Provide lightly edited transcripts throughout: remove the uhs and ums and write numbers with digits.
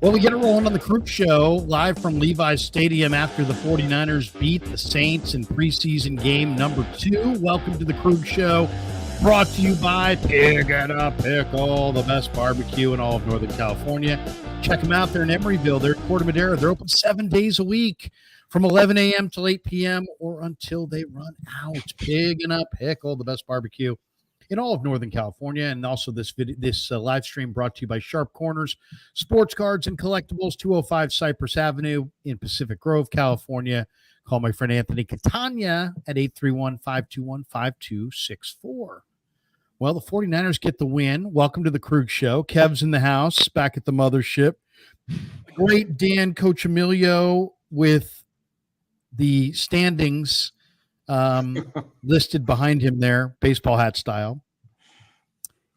Well, we get it rolling on the Krueg Show, live from Levi's Stadium after the 49ers beat the Saints in preseason game number 2. Welcome to the Krueg Show, brought to you by Pig and a Pickle, the best barbecue in all of Northern California. Check them out. They're in Emeryville. They're at Corte Madera. They're open 7 days a week from 11 a.m. till 8 p.m. or until they run out. Pig and a Pickle, the best barbecue in all of Northern California. And also this live stream brought to you by Sharp Corners, Sports Cards and Collectibles, 205 Cypress Avenue in Pacific Grove, California. Call my friend Anthony Catania at 831-521-5264. Well, the 49ers get the win. Welcome to the Krueg Show. Kev's in the house, back at the mothership. Great Dan Coach Emilio with the standings listed behind him there, baseball hat style.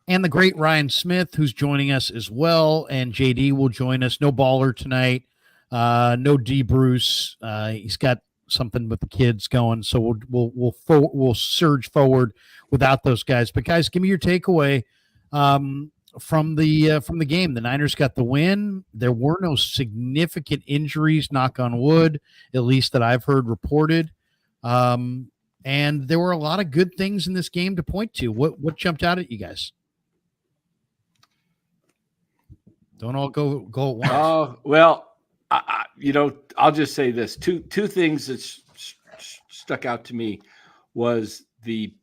And the great Ryan Smith, who's joining us as well. And JD will join us. No Baller tonight. No D Bruce. He's got something with the kids going, so we'll surge forward without those guys. But guys, give me your takeaway from the game. The Niners got the win. There were no significant injuries, knock on wood, at least that I've heard reported. And there were a lot of good things in this game to point to. What jumped out at you guys? Don't all go at once. Well, I'll just say this. Two things that stuck out to me was the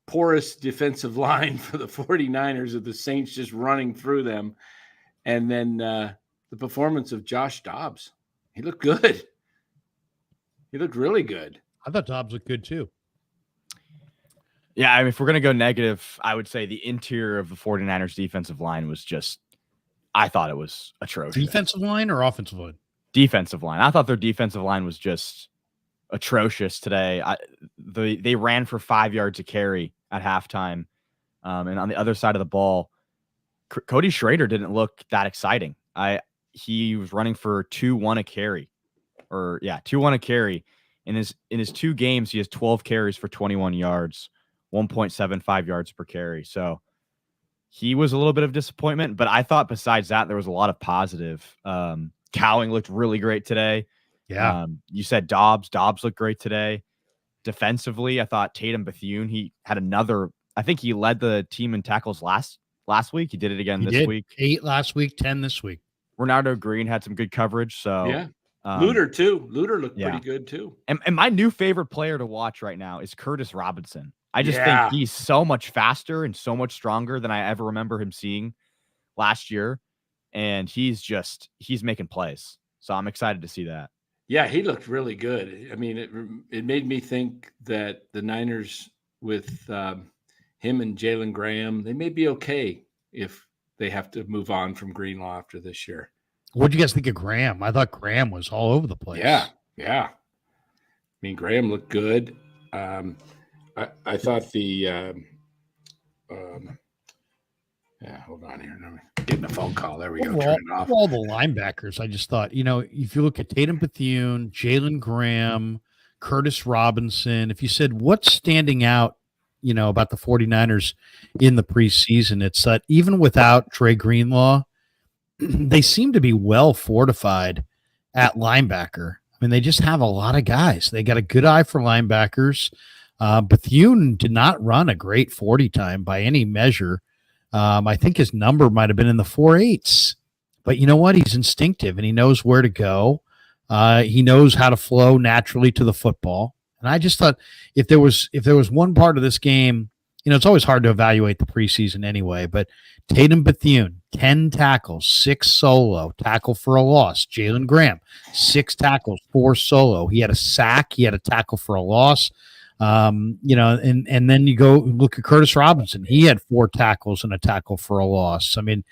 porous defensive line for the 49ers of the Saints just running through them. And then the performance of Josh Dobbs. He looked good. He looked really good. I thought Dobbs looked good too. Yeah, I mean, if we're going to go negative, I would say the interior of the 49ers defensive line was just, I thought it was atrocious. Defensive line or offensive line? Defensive line. I thought their defensive line was just atrocious today. They ran for 5 yards a carry at halftime. And on the other side of the ball, Cody Schrader didn't look that exciting. He was running for 2-1 a carry. 2-1 a carry. In his 2 games, he has 12 carries for 21 yards, 1.75 yards per carry. So he was a little bit of disappointment, but I thought besides that, there was a lot of positive. Cowing looked really great today. Yeah. You said Dobbs. Dobbs looked great today. Defensively, I thought Tatum Bethune, he had I think he led the team in tackles last week. He did it again this week. 8 last week, 10 this week. Renardo Green had some good coverage. So yeah. Luter too. Luter looked pretty good too. And my new favorite player to watch right now is Curtis Robinson. I just think he's so much faster and so much stronger than I ever remember him seeing last year. And he's making plays. So I'm excited to see that. Yeah, he looked really good. I mean, it made me think that the Niners with him and Jalen Graham, they may be okay if they have to move on from Greenlaw after this year. What did you guys think of Graham? I thought Graham was all over the place. Yeah. I mean, Graham looked good. I thought hold on here. I'm getting a phone call. There we go. Turn it off. All the linebackers, I just thought, if you look at Tatum Bethune, Jalen Graham, Curtis Robinson, if you said what's standing out, about the 49ers in the preseason, it's that even without Trey Greenlaw, they seem to be well fortified at linebacker. I mean, they just have a lot of guys. They got a good eye for linebackers. Bethune did not run a great 40 time by any measure. I think his number might have been in the 4.8s. But you know what? He's instinctive, and he knows where to go. He knows how to flow naturally to the football. And I just thought if there was one part of this game, it's always hard to evaluate the preseason anyway, but Tatum Bethune, 10 tackles, 6 solo, tackle for a loss. Jalen Graham, 6 tackles, 4 solo. He had a sack. He had a tackle for a loss. And then you go look at Curtis Robinson. He had 4 tackles and a tackle for a loss. I mean,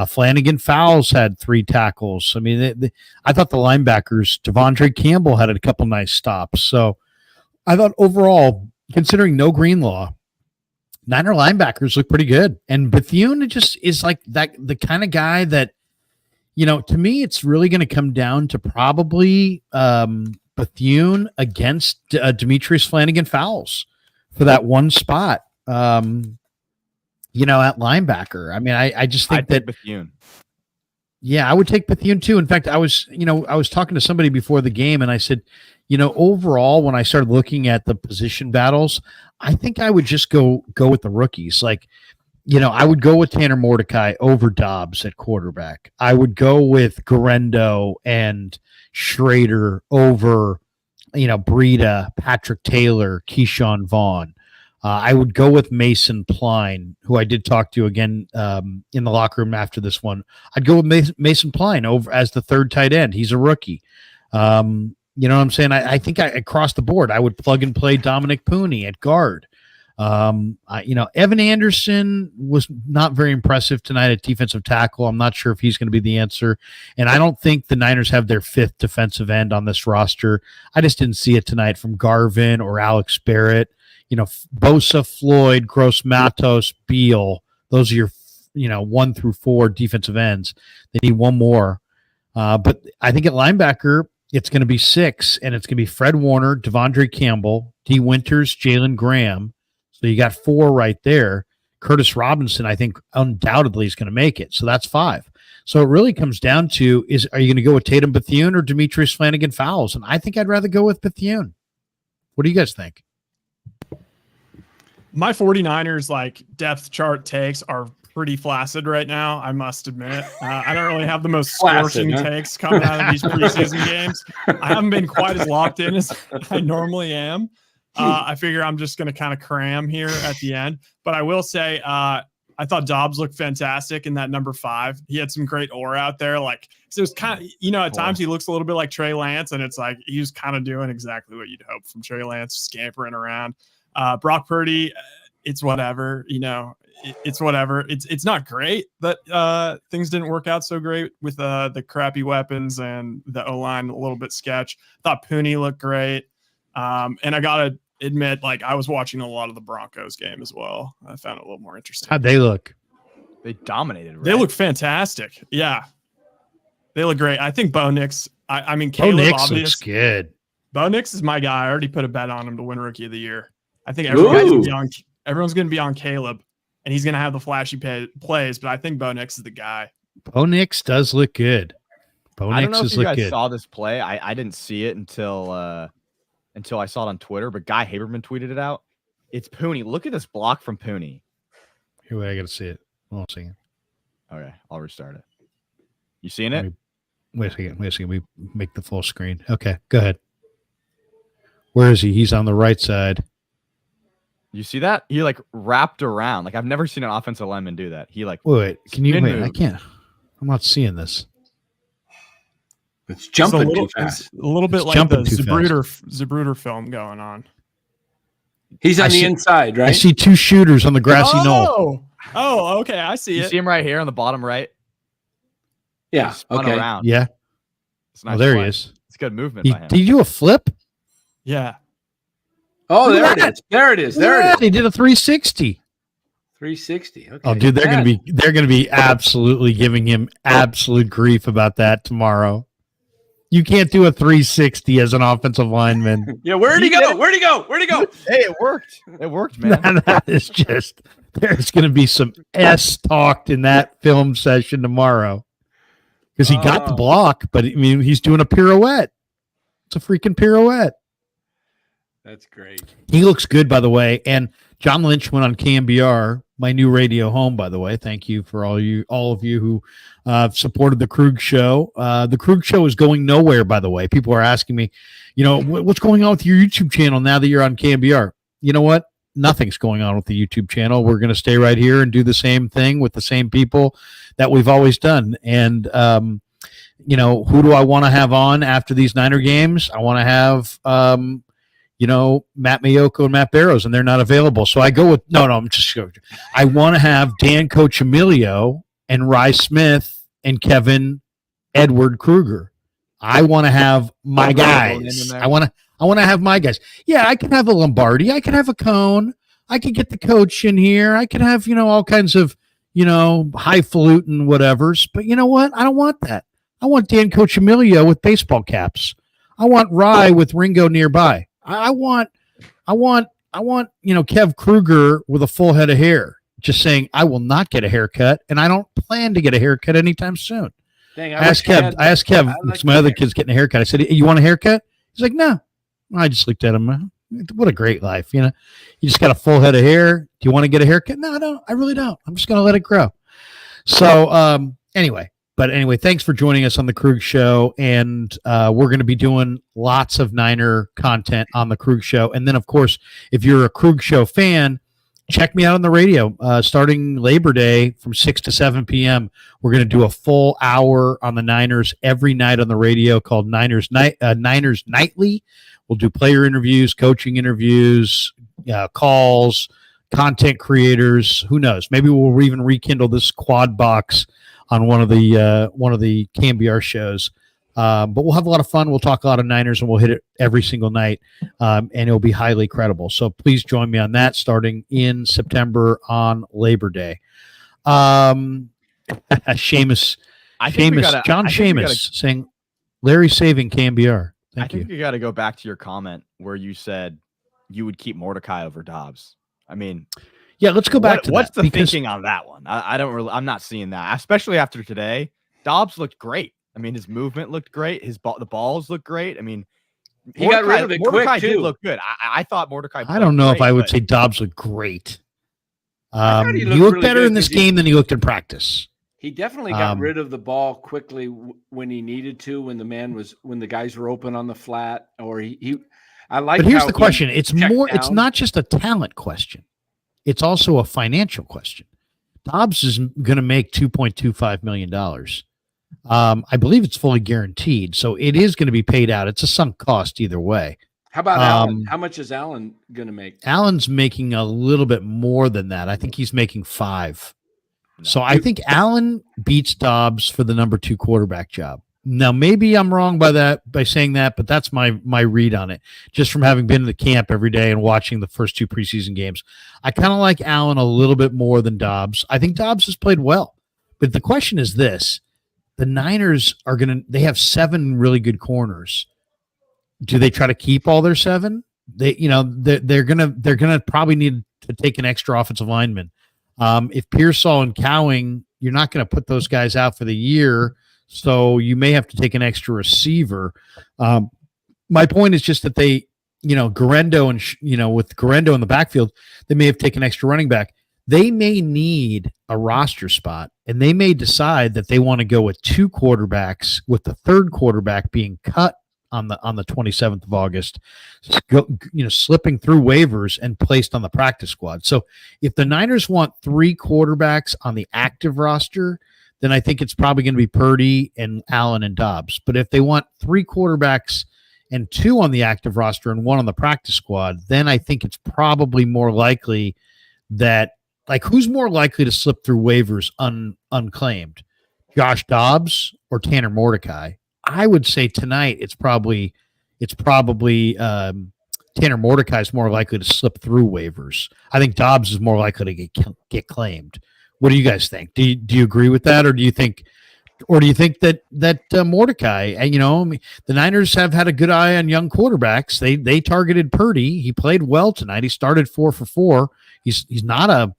Flanagan Fowles had 3 tackles. I mean, I thought the linebackers, Devondre Campbell had a couple nice stops. So I thought overall, considering no Greenlaw, Niner linebackers look pretty good. And Bethune just is like that, the kind of guy that, to me, it's really going to come down to probably Bethune against Demetrius Flanagan Fowles for that one spot, at linebacker. I mean, I just think that Bethune. Yeah, I would take Bethune too. In fact, I was talking to somebody before the game, and I said, overall, when I started looking at the position battles, I think I would just go with the rookies. Like, I would go with Tanner Mordecai over Dobbs at quarterback. I would go with Garendo and Schrader over, Breida, Patrick Taylor, Keyshawn Vaughn. I would go with Mason Pline, who I did talk to again in the locker room after this one. I'd go with Mason Pline over as the third tight end. He's a rookie. You know what I'm saying? I think across the board, I would plug and play Dominic Pooney at guard. Evan Anderson was not very impressive tonight at defensive tackle. I'm not sure if he's going to be the answer. And I don't think the Niners have their fifth defensive end on this roster. I just didn't see it tonight from Garvin or Alex Barrett. Bosa, Floyd, Gross Matos, Beal. Those are your, 1 through 4 defensive ends. They need one more. But I think at linebacker, it's going to be 6, and it's going to be Fred Warner, Devondre Campbell, D. Winters, Jalen Graham. So you got 4 right there. Curtis Robinson, I think, undoubtedly is going to make it. So that's 5. So it really comes down to are you going to go with Tatum Bethune or Demetrius Flanagan Fowles? And I think I'd rather go with Bethune. What do you guys think? My 49ers depth chart takes are pretty flaccid right now, I must admit. I don't really have the most scorching takes coming out of these preseason games. I haven't been quite as locked in as I normally am. I figure I'm just going to kind of cram here at the end. But I will say I thought Dobbs looked fantastic in that number 5. He had some great aura out there. So it was kind of, at times he looks a little bit like Trey Lance, and it's like he was kind of doing exactly what you'd hope from Trey Lance, scampering around. Brock Purdy, it's whatever, it's whatever. It's not great that things didn't work out so great with the crappy weapons and the O-line a little bit sketch. Thought Pooney looked great. And I gotta admit, I was watching a lot of the Broncos game as well. I found it a little more interesting. How'd they look? They dominated, right? They look fantastic. Yeah. They look great. I think Bo Nix, Caleb Bo Nix looks good. Bo Nix is my guy. I already put a bet on him to win Rookie of the Year. I think everyone's going to be on Caleb, and he's going to have the flashy plays, but I think Bo Nix is the guy. Bo Nix does look good. I don't know if you guys saw this play. I didn't see it until I saw it on Twitter, but Guy Haberman tweeted it out. It's Pooney. Look at this block from Pooney. Here, wait, I got to see it. Hold on a second. Okay, I'll restart it. You seeing it? Wait a second. We make the full screen. Okay, go ahead. Where is he? He's on the right side. You see that? He wrapped around. I've never seen an offensive lineman do that. He wait. Can you wait? I can't. I'm not seeing this. It's jumping too fast. A little bit like the Zapruder film going on. He's on the inside, right? I see 2 shooters on the grassy knoll. Oh, okay. I see it. You see him right here on the bottom right? Yeah. Okay. Around. Yeah. It's nice there play. he is. It's good movement by him. Did he do a flip? Yeah. Oh, there it is. There it is. He did a 360. 360. Okay. Oh, dude, they're gonna be absolutely giving him absolute grief about that tomorrow. You can't do a 360 as an offensive lineman. Yeah, where'd he go? Where'd he go? Hey, it worked. It worked, man. That is just there's gonna be some S talked in that film session tomorrow. Because he got the block, but he's doing a pirouette. It's a freaking pirouette. That's great. He looks good, by the way. And John Lynch went on KMBR, my new radio home, by the way. Thank you for all of you who supported the Krueg show. The Krueg show is going nowhere, by the way. People are asking me, what's going on with your YouTube channel now that you're on KMBR? You know what? Nothing's going on with the YouTube channel. We're going to stay right here and do the same thing with the same people that we've always done. And, who do I want to have on after these Niner games? I want to have, Matt Mayoko and Matt Barrows, and they're not available. So I go with, I'm just joking. I want to have Dan Coach Emilio and Rye Smith and Kevin Edward Kruger. I want to have my guys. I want to have my guys. Yeah, I can have a Lombardi. I can have a Cone. I could get the coach in here. I could have, all kinds of, highfalutin whatevers. But you know what? I don't want that. I want Dan Coach Emilio with baseball caps. I want Rye with Ringo nearby. I want, Kev Kruger with a full head of hair, just saying I will not get a haircut, and I don't plan to get a haircut anytime soon. Dang, I asked Kev, because my other kid's getting a haircut. I said, "You want a haircut?" He's like, "No." I just looked at him. What a great life, you know. You just got a full head of hair. Do you want to get a haircut? No, I don't. I really don't. I'm just going to let it grow. So anyway, thanks for joining us on the Krueg Show, and we're going to be doing lots of Niner content on the Krueg Show. And then, of course, if you're a Krueg Show fan, check me out on the radio starting Labor Day from 6 to 7 p.m. We're going to do a full hour on the Niners every night on the radio called Niners Nightly. We'll do player interviews, coaching interviews, calls, content creators. Who knows? Maybe we'll even rekindle this quad box on one of the KMBR shows. But we'll have a lot of fun. We'll talk a lot of Niners, and we'll hit it every single night, and it'll be highly credible. So please join me on that starting in September on Labor Day. John Seamus saying, Larry's saving KMBR. I think you got to go back to your comment where you said you would keep Mordecai over Dobbs. I mean, yeah, let's go back to what's the thinking on that one? I'm not seeing that, especially after today. Dobbs looked great. I mean, his movement looked great. The balls looked great. I mean, he got rid of it quick Mordecai too. Did look good. I thought Mordecai. I don't know if I would say Dobbs looked great. He looked really better in this game than he looked in practice. He definitely got rid of the ball quickly when he needed to, when the guys were open on the flat, or I like. But here's the question: it's not just a talent question; it's also a financial question. Dobbs is going to make $2.25 million. I believe it's fully guaranteed, so it is going to be paid out. It's a sunk cost either way. How about Allen? How much is Allen going to make? Allen's making a little bit more than that. I think he's making $5 million. So I think Allen beats Dobbs for the number 2 quarterback job. Now, maybe I'm wrong by saying that, but that's my read on it, just from having been to the camp every day and watching the first 2 preseason games. I kind of like Allen a little bit more than Dobbs. I think Dobbs has played well. But the question is this. The Niners they have 7 really good corners. Do they try to keep all their 7? They're gonna probably need to take an extra offensive lineman. If Pearsall and Cowing, you're not going to put those guys out for the year, so you may have to take an extra receiver. My point is just that they, Garendo and with Garendo in the backfield, they may have taken extra running back. They may need a roster spot, and they may decide that they want to go with 2 quarterbacks, with the 3rd quarterback being cut on the 27th of August, slipping through waivers and placed on the practice squad. So if the Niners want 3 quarterbacks on the active roster, then I think it's probably going to be Purdy and Allen and Dobbs. But if they want 3 quarterbacks and 2 on the active roster and 1 on the practice squad, then I think it's probably more likely that, who's more likely to slip through waivers unclaimed? Josh Dobbs or Tanner Mordecai? I would say tonight it's probably Tanner Mordecai is more likely to slip through waivers. I think Dobbs is more likely to get claimed. What do you guys think? Do you agree with that, or do you think that Mordecai? The Niners have had a good eye on young quarterbacks. They targeted Purdy. He played well tonight. He started 4 for 4. He's not a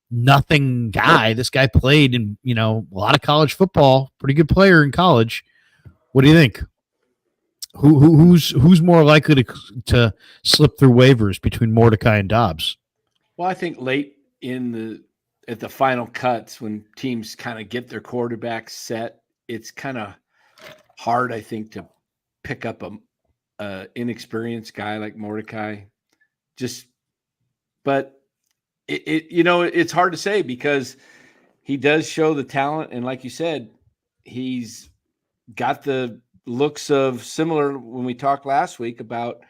nothing guy. This guy played in a lot of college football. Pretty good player in college. What do you think? Who's more likely to slip through waivers between Mordecai and Dobbs? Well, I think late at the final cuts, when teams kind of get their quarterbacks set, it's kind of hard, I think, to pick up a inexperienced guy like Mordecai. But it's hard to say because he does show the talent, and like you said, he's got the looks of similar when we talked last week about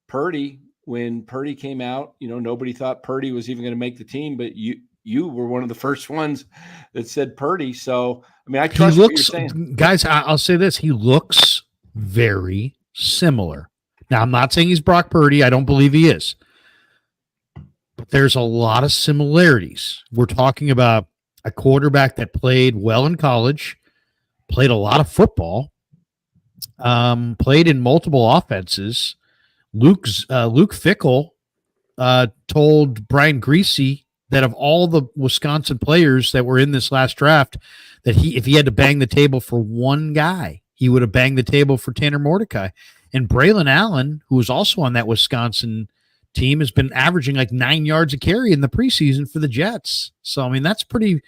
Purdy. When Purdy came out, nobody thought Purdy was even going to make the team, but you were one of the first ones that said Purdy. So, I mean, I trust what you're saying. Guys, I'll say this. He looks very similar. Now, I'm not saying he's Brock Purdy. I don't believe he is. But there's a lot of similarities. We're talking about a quarterback that played well in college, played a lot of football, played in multiple offenses. Luke Fickell told Brian Griese that of all the Wisconsin players that were in this last draft, that if he had to bang the table for one guy, he would have banged the table for Tanner Mordecai. And Braylon Allen, who was also on that Wisconsin team, has been averaging like 9 yards a carry in the preseason for the Jets. So, I mean, that's pretty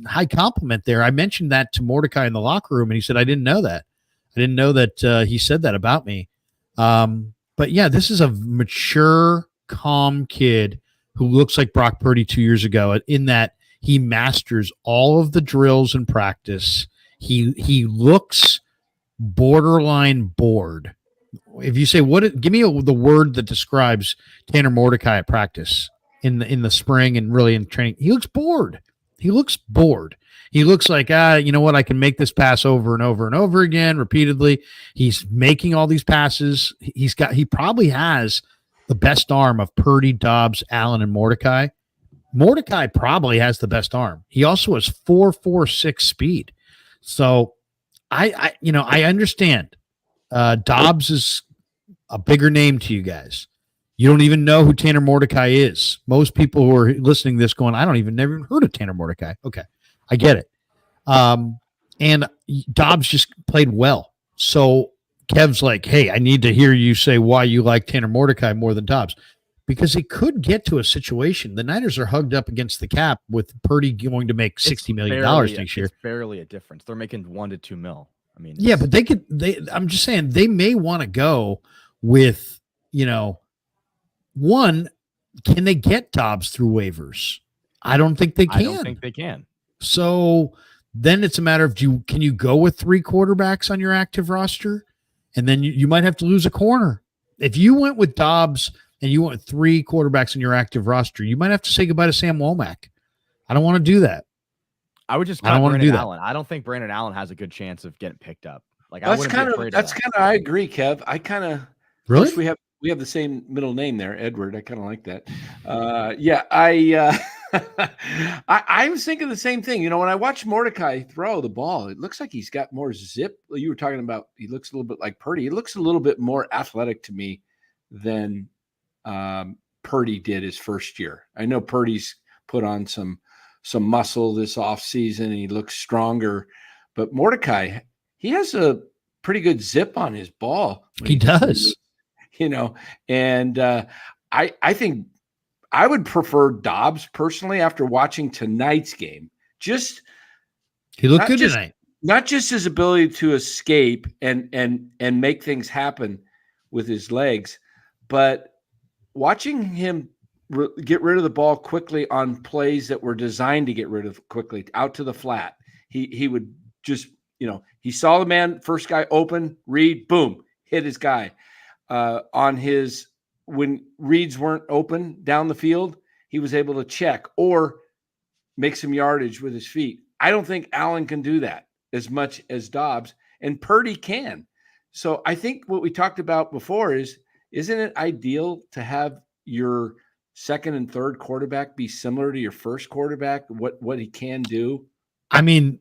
high compliment there. I mentioned that to Mordecai in the locker room, and he said, I didn't know that. I didn't know that he said that about me. But yeah, this is a mature, calm kid who looks like Brock Purdy 2 years ago, in that he masters all of the drills in practice. He looks borderline bored. If you say give me the word that describes Tanner Mordecai at practice in the spring and really in training, he looks bored. He looks bored. He looks like, you know what? I can make this pass over and over and over again repeatedly. He's making all these passes. He probably has the best arm of Purdy, Dobbs, Allen, and Mordecai. Mordecai probably has the best arm. He also has 4.46 speed. So I understand. Dobbs is a bigger name to you guys. You don't even know who Tanner Mordecai is. Most people who are listening to this going, I don't even never heard of Tanner Mordecai. Okay, I get it. And Dobbs just played well. So Kev's like, hey, I need to hear you say why you like Tanner Mordecai more than Dobbs. Because it could get to a situation. The Niners are hugged up against the cap with Purdy going to make $60 million next year. It's barely a difference. They're making $1 to $2 million. I mean, yeah, but I'm just saying they may want to go with, one, can they get Dobbs through waivers? I don't think they can. I don't think they can. So then it's a matter of can you go with 3 quarterbacks on your active roster? And then you might have to lose a corner. If you went with Dobbs and you went with 3 quarterbacks in your active roster, you might have to say goodbye to Sam Womack. I don't want to do that. I would just. I don't want to do that. Allen. I don't think Brandon Allen has a good chance of getting picked up. Like that's kind of. I agree, Kev. I kind of. Really? We have the same middle name there, Edward. I kind of like that. I was thinking the same thing. When I watch Mordecai throw the ball, it looks like he's got more zip. You were talking about he looks a little bit like Purdy. He looks a little bit more athletic to me than Purdy did his first year. I know Purdy's put on some muscle this offseason and he looks stronger, but Mordecai, he has a pretty good zip on his ball. He does. And I think I would prefer Dobbs personally after watching tonight's game. He looked good tonight. Not just his ability to escape and make things happen with his legs, but watching him get rid of the ball quickly on plays that were designed to get rid of quickly out to the flat. He would just, he saw the man, first guy open, read, boom, hit his guy. When reads weren't open down the field, he was able to check or make some yardage with his feet. I don't think Allen can do that as much as Dobbs, and Purdy can. So I think what we talked about before isn't it ideal to have your second and third quarterback be similar to your first quarterback, what he can do? I mean,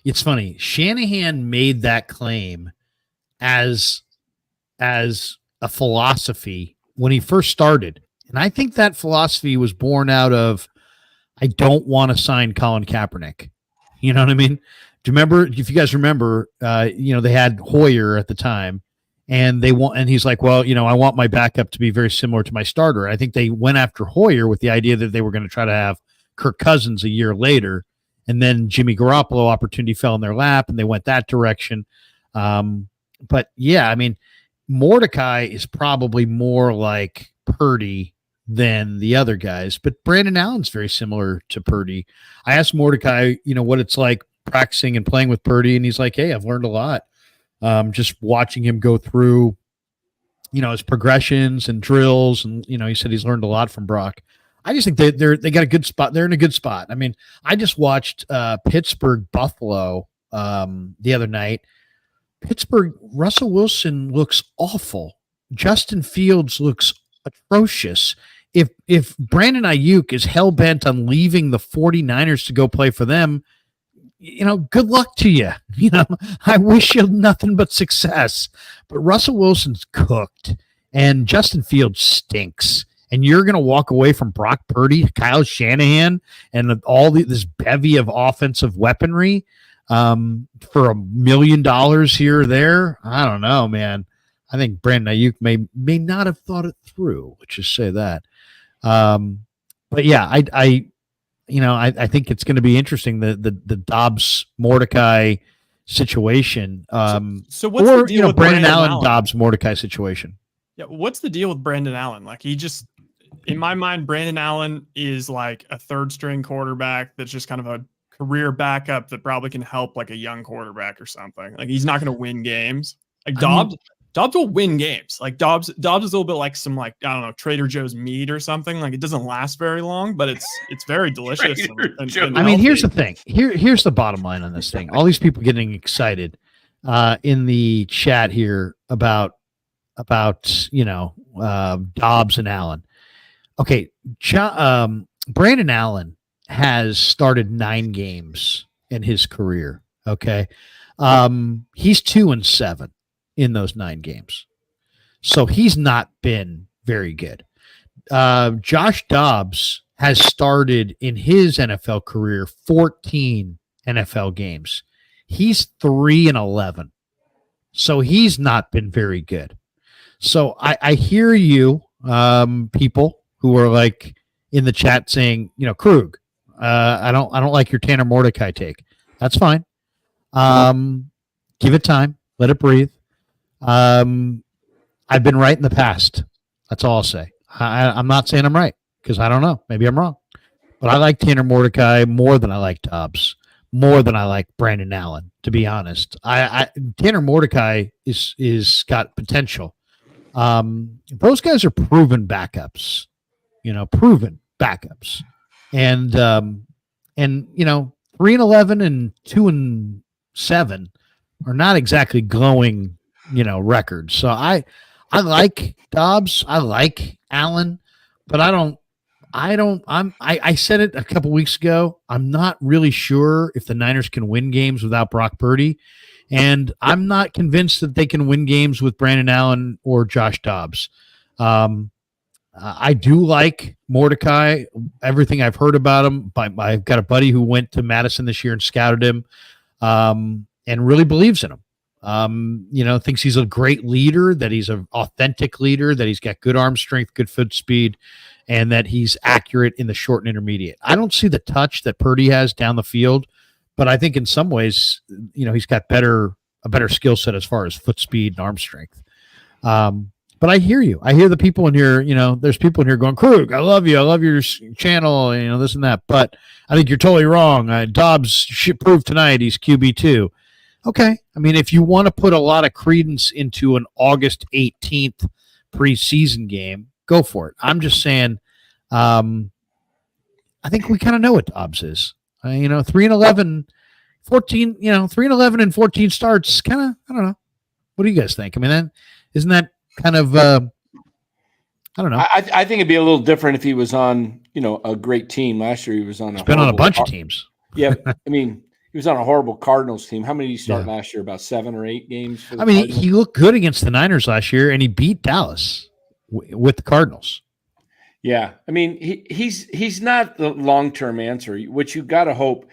it's funny. Shanahan made that claim as a philosophy when he first started. And I think that philosophy was born out of, I don't want to sign Colin Kaepernick. You know what I mean? Do you remember, if you guys remember, they had Hoyer at the time and he's like, well, I want my backup to be very similar to my starter. I think they went after Hoyer with the idea that they were going to try to have Kirk Cousins a year later. And then Jimmy Garoppolo opportunity fell in their lap and they went that direction. But yeah, I mean, Mordecai is probably more like Purdy than the other guys, but Brandon Allen's very similar to Purdy. I asked Mordecai, what it's like practicing and playing with Purdy, and he's like, hey, I've learned a lot. Just watching him go through, his progressions and drills, and he said he's learned a lot from Brock. I just think they got a good spot. They're in a good spot. I mean, I just watched Pittsburgh Buffalo the other night. Pittsburgh, Russell Wilson looks awful. Justin Fields looks atrocious. If Brandon Ayuk is hell-bent on leaving the 49ers to go play for them, good luck to you. I wish you nothing but success. But Russell Wilson's cooked, and Justin Fields stinks. and you're going to walk away from Brock Purdy, Kyle Shanahan, and this bevy of offensive weaponry for $1 million here or there. I don't know, man. I think Brandon Ayuk may not have thought it through. Let's just say that. But yeah, I think it's going to be interesting, the Dobbs Mordecai situation. So what's the deal with Brandon Allen Dobbs Mordecai situation? Yeah, what's the deal with Brandon Allen? Like, he just, in my mind, Brandon Allen is like a third string quarterback that's just kind of a career backup that probably can help like a young quarterback or something. Like, he's not going to win games. Like Dobbs will win games. Like Dobbs is a little bit like some, like, I don't know, Trader Joe's meat or something. Like, it doesn't last very long, but it's very delicious. And I mean, here's the thing. Here's the bottom line on this thing. All these people getting excited in the chat here about Dobbs and Allen. Okay, Brandon Allen has started 9 games in his career. Okay, he's 2-7 in those 9 games, so he's not been very good. Josh Dobbs has started in his NFL career 14 NFL games. He's 3-11, so he's not been very good. So I hear you, people who are like in the chat saying, Krueg, I don't like your Tanner Mordecai take. That's fine. Give it time. Let it breathe. I've been right in the past. That's all I'll say. I'm not saying I'm right because I don't know. Maybe I'm wrong. But I like Tanner Mordecai more than I like Dobbs, more than I like Brandon Allen, to be honest. Tanner Mordecai is got potential. Those guys are proven backups, and 3-11 and 2-7 are not exactly glowing, records. So I like Dobbs, I like Allen, but I said it a couple weeks ago. I'm not really sure if the Niners can win games without Brock Purdy. And I'm not convinced that they can win games with Brandon Allen or Josh Dobbs. I do like Mordecai, everything I've heard about him. I've got a buddy who went to Madison this year and scouted him and really believes in him. Thinks he's a great leader, that he's an authentic leader, that he's got good arm strength, good foot speed, and that he's accurate in the short and intermediate. I don't see the touch that Purdy has down the field. But I think in some ways, he's got a better skill set as far as foot speed and arm strength. But I hear you. I hear the people in here, there's people in here going, Krueg, I love you. I love your channel, this and that. But I think you're totally wrong. Dobbs should prove tonight he's QB2. Okay. I mean, if you want to put a lot of credence into an August 18th preseason game, go for it. I'm just saying, I think we kind of know what Dobbs is. 3-11, 14, 3-11 and 14 starts, kind of, I don't know. What do you guys think? I mean, isn't that kind of, I don't know. I think it'd be a little different if he was on, a great team. Last year he was on He's been on a bunch of teams. Yeah. I mean, he was on a horrible Cardinals team. How many did he start last year? About 7 or 8 games? For the Cardinals? He looked good against the Niners last year, and he beat Dallas with the Cardinals. Yeah, I mean, he's not the long-term answer, which you got to hope.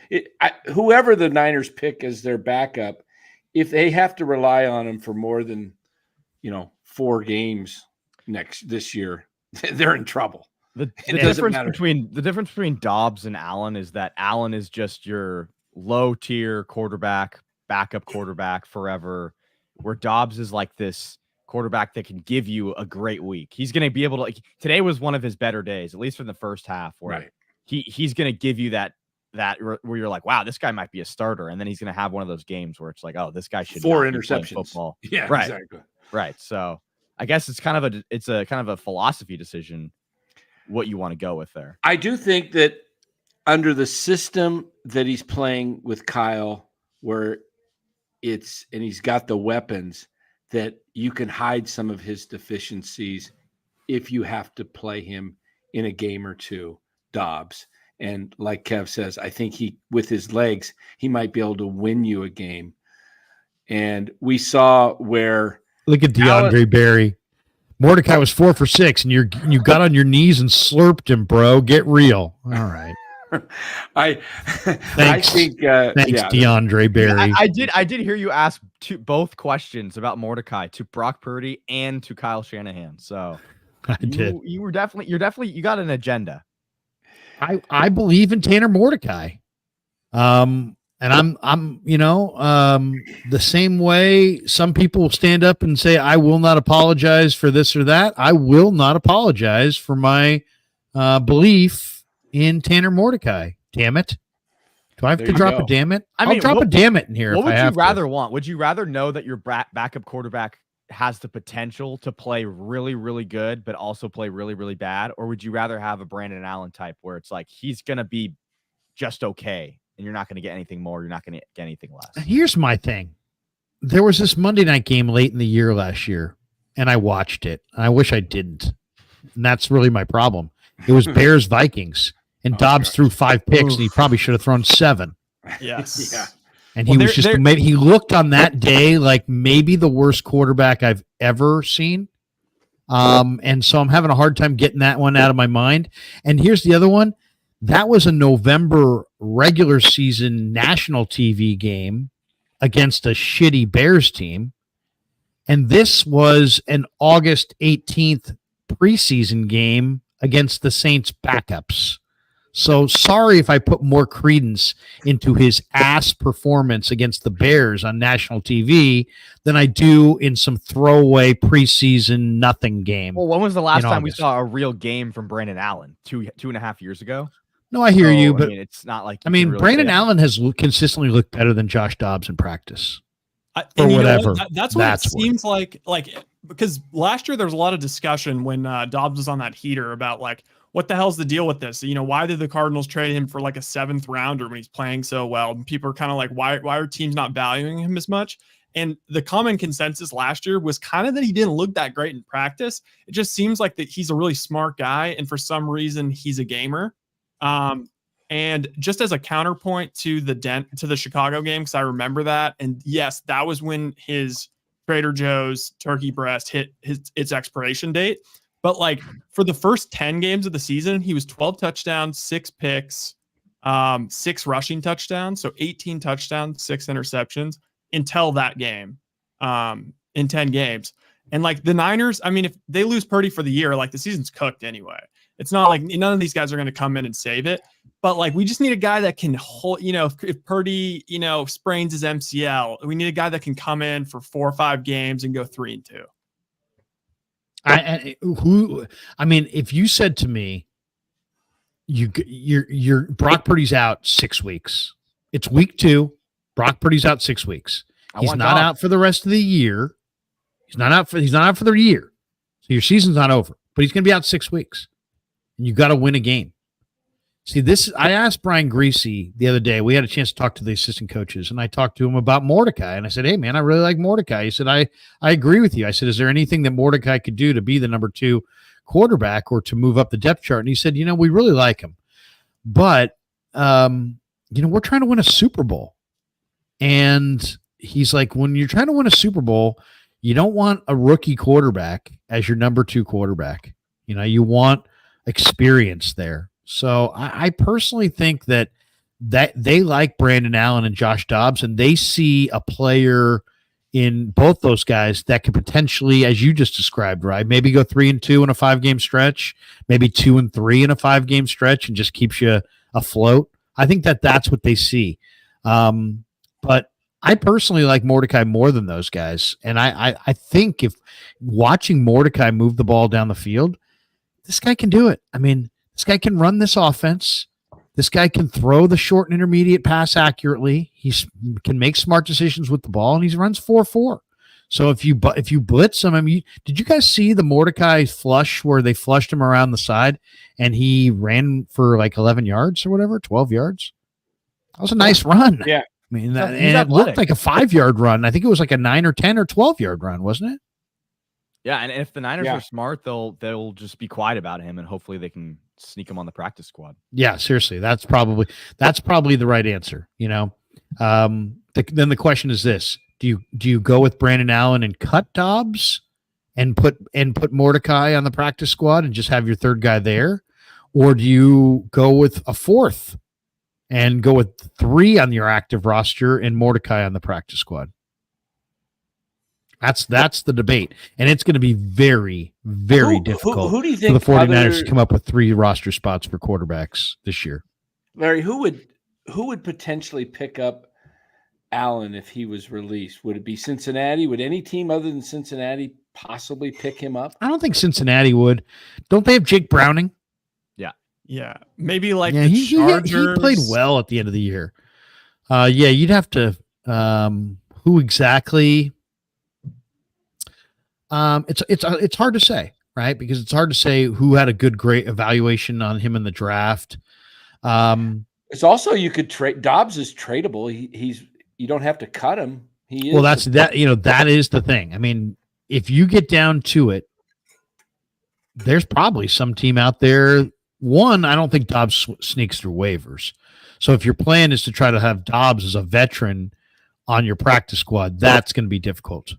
Whoever the Niners pick as their backup, if they have to rely on him for more than 4 games this year, they're in trouble. The difference between Dobbs and Allen is that Allen is just your low-tier quarterback, backup quarterback forever, where Dobbs is like this quarterback that can give you a great week. He's going to be able to, today was one of his better days, at least for the first half, where he's going to give you that where you're like, wow, this guy might be a starter. And then he's going to have one of those games where it's like, oh, this guy should 4 not be playing interceptions. Football. Yeah, right. Exactly. Right. So I guess it's kind of a philosophy decision what you want to go with there. I do think that under the system that he's playing with Kyle, where he's got the weapons, that you can hide some of his deficiencies if you have to play him in a game or two, Dobbs. And like Kev says, I think with his legs, he might be able to win you a game. And we saw where look at DeAndre Berry. Mordecai was 4 for 6, and you got on your knees and slurped him, bro. Get real. All right. I Thanks. think Thanks, DeAndre Berry. I did hear you ask both questions about Mordecai to Brock Purdy and to Kyle Shanahan. So you're definitely you got an agenda. I believe in Tanner Mordecai. And I'm the same way some people will stand up and say, I will not apologize for this or that. I will not apologize for my belief in Tanner Mordecai. Damn it. Do I have to drop a damn it? I'll drop a damn it in here. What would you rather want? Would you rather know that your backup quarterback has the potential to play really, really good, but also play really, really bad? Or would you rather have a Brandon Allen type where it's like, he's going to be just okay, and you're not going to get anything more, you're not going to get anything less? Here's my thing. There was this Monday night game late in the year last year, and I watched it. I wish I didn't. And that's really my problem. It was Bears-Vikings, and Dobbs threw 5 picks, and he probably should have thrown 7. Yes. Yeah. And he was just he looked on that day like maybe the worst quarterback I've ever seen. And so I'm having a hard time getting that one out of my mind. And here's the other one. That was a November regular season national TV game against a shitty Bears team. And this was an August 18th preseason game against the Saints backups. So sorry if I put more credence into his ass performance against the Bears on national TV than I do in some throwaway preseason nothing game. Well, when was the last time we August? saw a real game from Brandon Allen? 2.5 years ago? No, I hear you, but I mean, it's not like Brandon Allen has consistently looked better than Josh Dobbs in practice. Or whatever. That's what it seems like because last year there was a lot of discussion when Dobbs was on that heater about like, what the hell's the deal with this? Why did the Cardinals trade him for like a 7th rounder when he's playing so well? And people are kind of like, why are teams not valuing him as much? And the common consensus last year was kind of that he didn't look that great in practice. It just seems like that he's a really smart guy, and for some reason he's a gamer. And just as a counterpoint to the Chicago game, because I remember that, and yes, that was when his Trader Joe's turkey breast hit its expiration date. But like for the first 10 games of the season, he was 12 touchdowns, 6 picks, 6 rushing touchdowns. So 18 touchdowns, 6 interceptions until that game, in 10 games. And like the Niners, I mean, if they lose Purdy for the year, like the season's cooked anyway. It's not like none of these guys are going to come in and save it. But like, we just need a guy that can hold, if Purdy, sprains his MCL, we need a guy that can come in for 4 or 5 games and go 3-2. If you said to me, you're Brock Purdy's out 6 weeks. It's week 2. Brock Purdy's out 6 weeks. He's not out for the rest of the year. He's not out for the year. So your season's not over, but he's going to be out 6 weeks. And you got to win a game. See, I asked Brian Greasy the other day. We had a chance to talk to the assistant coaches, and I talked to him about Mordecai. And I said, hey, man, I really like Mordecai. He said, I agree with you. I said, is there anything that Mordecai could do to be the number 2 quarterback or to move up the depth chart? And he said, we really like him. But, we're trying to win a Super Bowl. And he's like, when you're trying to win a Super Bowl, you don't want a rookie quarterback as your number 2 quarterback. You want experience there. So I personally think that they like Brandon Allen and Josh Dobbs, and they see a player in both those guys that could potentially, as you just described, right, maybe go 3-2 in a 5-game stretch, maybe 2-3 in a 5-game stretch, and just keeps you afloat. I think that's what they see. But I personally like Mordecai more than those guys, and I think if watching Mordecai move the ball down the field, this guy can do it. I mean, this guy can run this offense. This guy can throw the short and intermediate pass accurately. He can make smart decisions with the ball, and he runs 4.4. So if you blitz him, did you guys see the Mordecai flush where they flushed him around the side and he ran for like 11 yards or whatever, 12 yards? That was a nice run. Yeah. And it looked like a 5-yard run. I think it was like a 9 or 10 or 12-yard run, wasn't it? Yeah, and if the Niners are smart, they'll just be quiet about him, and hopefully they can sneak him on the practice squad. Yeah, seriously, that's probably the right answer. Then the question is this: Do you go with Brandon Allen and cut Dobbs and put Mordecai on the practice squad and just have your third guy there? Or do you go with a fourth and go with 3 on your active roster and Mordecai on the practice squad? That's the debate. And it's going to be very, very difficult who do you for the think 49ers to come up with 3 roster spots for quarterbacks this year. Larry, who would potentially pick up Allen if he was released? Would it be Cincinnati? Would any team other than Cincinnati possibly pick him up? I don't think Cincinnati would. Don't they have Jake Browning? Yeah, maybe like Yeah, the he Chargers. played well at the end of the year. Yeah, you'd have to. Who exactly? It's hard to say, right? Because it's hard to say who had a great evaluation on him in the draft. It's also you could trade. Dobbs is tradable. He's you don't have to cut him. He is. Well, that's that. That is the thing. I mean, if you get down to it, there's probably some team out there. One, I don't think Dobbs sneaks through waivers. So if your plan is to try to have Dobbs as a veteran on your practice squad, that's going to be difficult.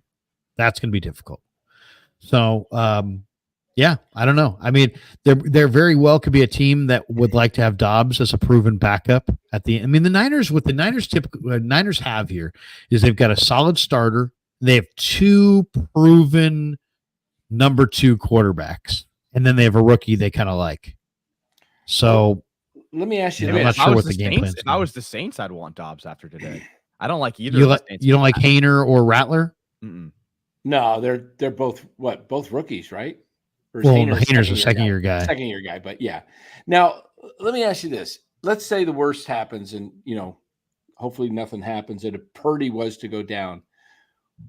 So, yeah, I don't know. I mean, there very well could be a team that would like to have Dobbs as a proven backup at the end. I mean, the Niners, what the Niners have here is they've got a solid starter. They have 2 proven number 2 quarterbacks, and then they have a rookie they kind of like. So let me ask you. I'm not sure what the game plan is. If I was the Saints, I'd want Dobbs after today. I don't like either. You don't like Hayner or Rattler? Mm-mm. No, they're both both rookies, right? Or well, Hayner's a second-year guy. Second-year guy, but yeah. Now, let me ask you this. Let's say the worst happens and, hopefully nothing happens, and if Purdy was to go down,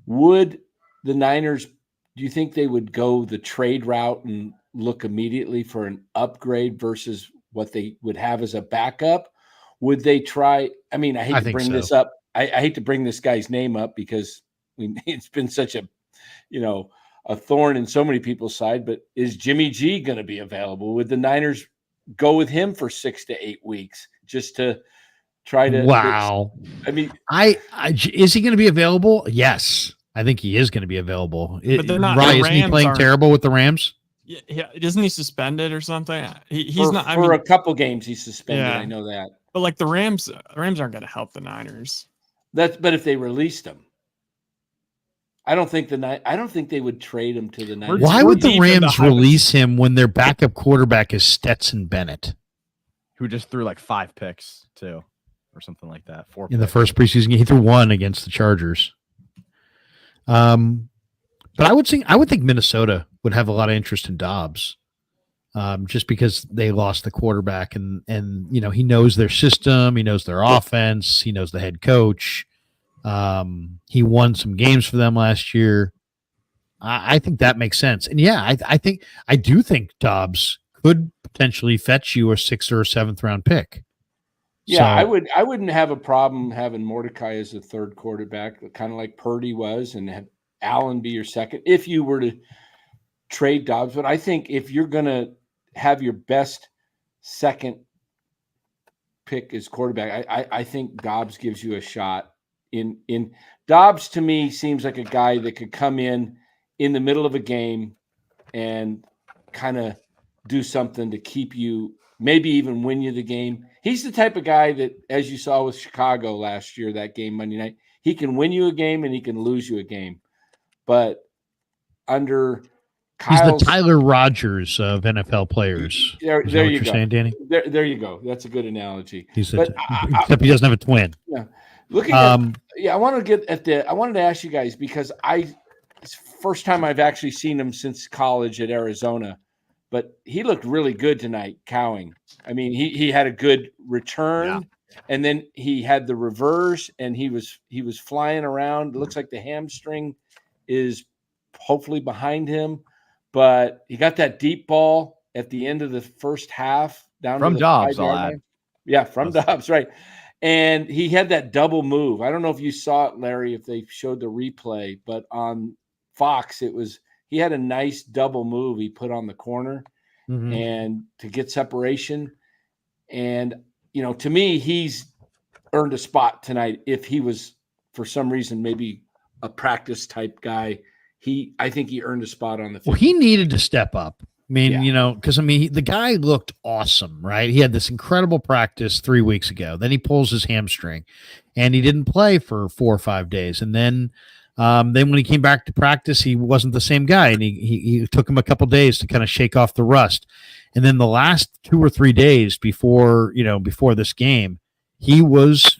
would the Niners, do you think they would go the trade route and look immediately for an upgrade versus what they would have as a backup? Would they try? I mean, I hate to bring this up. I hate to bring this guy's name up because it's been such a, a thorn in so many people's side, but is Jimmy G going to be available? Would the Niners go with him for 6 to 8 weeks just to try to? Wow. I mean, is he going to be available? Yes, I think he is going to be available. But they're not. Right? Isn't he playing terrible with the Rams? Yeah, isn't he suspended or something? He's not. For a couple games, he's suspended. Yeah. I know that. But like the Rams aren't going to help the Niners. But if they released him, I don't think they would trade him to the Niners. Why would the Rams release him when their backup quarterback is Stetson Bennett, who just threw like 5 picks too, or something like that? 4 in the first preseason game. He threw 1 against the Chargers. But I would think Minnesota would have a lot of interest in Dobbs, just because they lost the quarterback and he knows their system, he knows their offense, he knows the head coach. He won some games for them last year. I think that makes sense. And yeah, I do think Dobbs could potentially fetch you a 6th or 7th round pick. Yeah, so, I wouldn't have a problem having Mordecai as a third quarterback, kind of like Purdy was, and have Allen be your second if you were to trade Dobbs. But I think if you're going to have your best second pick as quarterback, I think Dobbs gives you a shot. In Dobbs, to me, seems like a guy that could come in the middle of a game and kind of do something to keep you, maybe even win you the game. He's the type of guy that, as you saw with Chicago last year, that game Monday night, he can win you a game and he can lose you a game. But under Kyle's, he's the Tyler Rogers of NFL players. There you go, saying, Danny. There you go. That's a good analogy. Except he doesn't have a twin. Yeah. Looking I wanted to ask you guys, because it's the first time I've actually seen him since college at Arizona, but he looked really good tonight, cowing. I mean, he had a good return, and then he had the reverse, and he was flying around. It looks like the hamstring is hopefully behind him, but he got that deep ball at the end of the first half down from to the Dobbs. 5-yard line. Yeah, from Dobbs, right. And he had that double move. I don't know if you saw it, Larry, if they showed the replay, but on Fox, he had a nice double move he put on the corner and to get separation. And, to me, he's earned a spot tonight if he was, for some reason, maybe a practice type guy I think he earned a spot on the field. Well, he needed to step up. I mean, Yeah. because the guy looked awesome, right? He had this incredible practice 3 weeks ago. Then he pulls his hamstring, and he didn't play for 4 or 5 days. And then when he came back to practice, he wasn't the same guy, and he took him a couple days to kind of shake off the rust. And then the last 2 or 3 days before this game, he was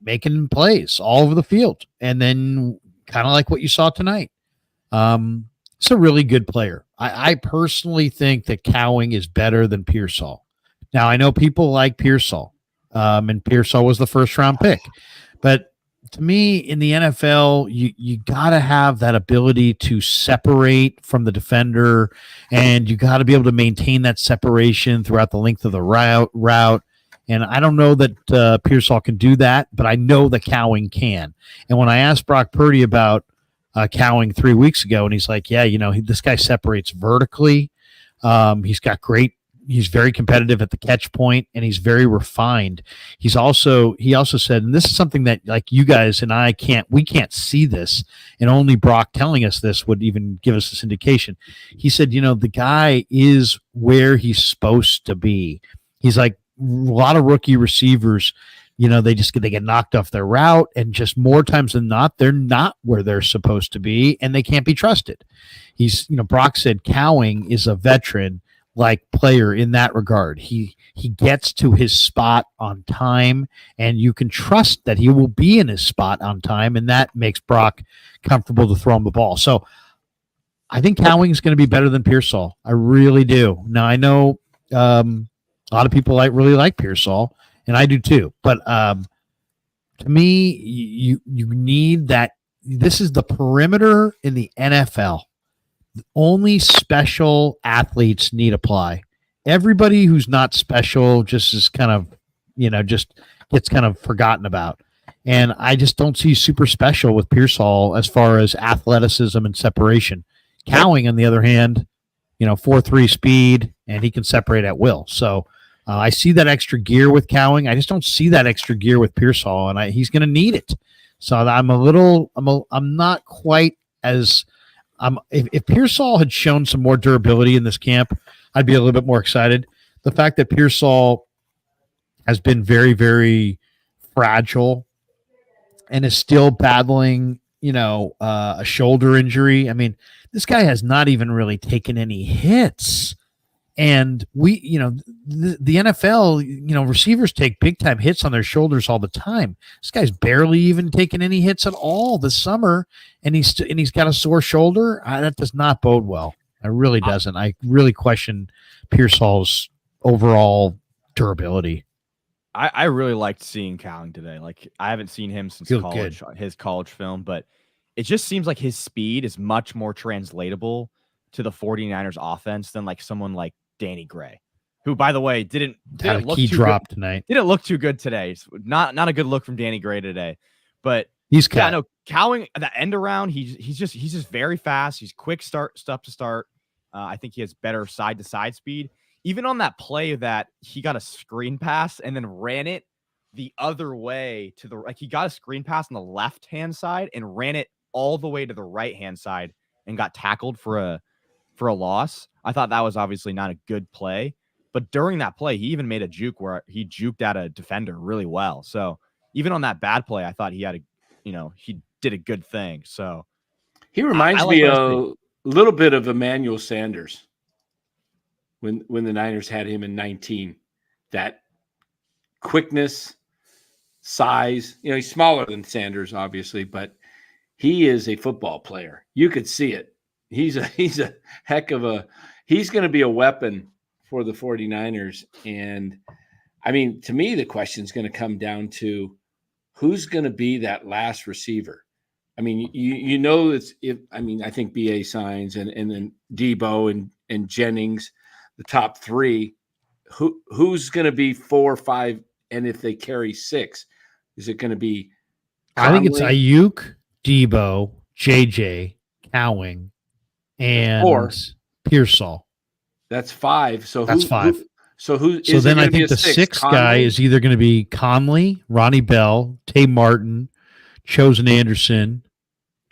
making plays all over the field, and then kind of like what you saw tonight. It's a really good player. I personally think that Cowing is better than Pearsall. Now, I know people like Pearsall, and Pearsall was the first-round pick. But to me, in the NFL, you got to have that ability to separate from the defender, and you got to be able to maintain that separation throughout the length of the route. And I don't know that Pearsall can do that, but I know that Cowing can. And when I asked Brock Purdy about Cowing 3 weeks ago, and he's like, yeah, this guy separates vertically. He's very competitive at the catch point, and he's very refined. He also said, and this is something that like you guys and I we can't see this, and only Brock telling us this would even give us this indication. He said, the guy is where he's supposed to be. He's like a lot of rookie receivers, they get knocked off their route, and just more times than not, they're not where they're supposed to be, and they can't be trusted. Brock said Cowing is a veteran like player in that regard. He gets to his spot on time, and you can trust that he will be in his spot on time, and that makes Brock comfortable to throw him the ball. So I think Cowing is going to be better than Pearsall. I really do. Now I know a lot of people really like Pearsall, and I do too. But to me, you need that. This is the perimeter in the NFL. Only special athletes need apply. Everybody who's not special just is kind of, just gets kind of forgotten about. And I just don't see super special with Pearsall as far as athleticism and separation. Cowing, on the other hand, 4.3 speed, and he can separate at will. So I see that extra gear with Cowing. I just don't see that extra gear with Pearsall, and he's going to need it. So I'm not quite as if Pearsall had shown some more durability in this camp, I'd be a little bit more excited. The fact that Pearsall has been very, very fragile and is still battling, a shoulder injury. I mean, this guy has not even really taken any hits. And the NFL, receivers take big time hits on their shoulders all the time. This guy's barely even taken any hits at all this summer, and he's got a sore shoulder. That does not bode well. It really doesn't. I really question Pearsall's overall durability. I really liked seeing Cowing today. Like, I haven't seen him since college, his college film, but it just seems like his speed is much more translatable to the 49ers offense than like someone like Danny Gray, who, by the way, didn't look key too drop good. Tonight. Didn't look too good today. It's not a good look from Danny Gray today, but he's cut. Cowing the end around. He's just very fast. He's quick stuff to start. I think he has better side to side speed. Even on that play that he got a screen pass and then ran it the other way he got a screen pass on the left hand side and ran it all the way to the right hand side and got tackled for a loss. I thought that was obviously not a good play, but during that play, he even made a juke where he juked at a defender really well. So even on that bad play, I thought he did a good thing. So he reminds me a little bit of Emmanuel Sanders when the Niners had him in 19. That quickness, size, he's smaller than Sanders, obviously, but he is a football player. You could see it. He's a heck of he's going to be a weapon for the 49ers. And I mean, to me, the question is going to come down to who's going to be that last receiver. I mean, I think BA signs and then Debo and Jennings, the top three, who's going to be 4 or 5. And if they carry 6, is it going to be Conley? I think it's Ayuk, Debo, JJ, Cowing, and Pearsall. That's 5. So that's 5. So then I think the 6th guy is either going to be Conley, Ronnie Bell, Tay Martin, Chosen Anderson,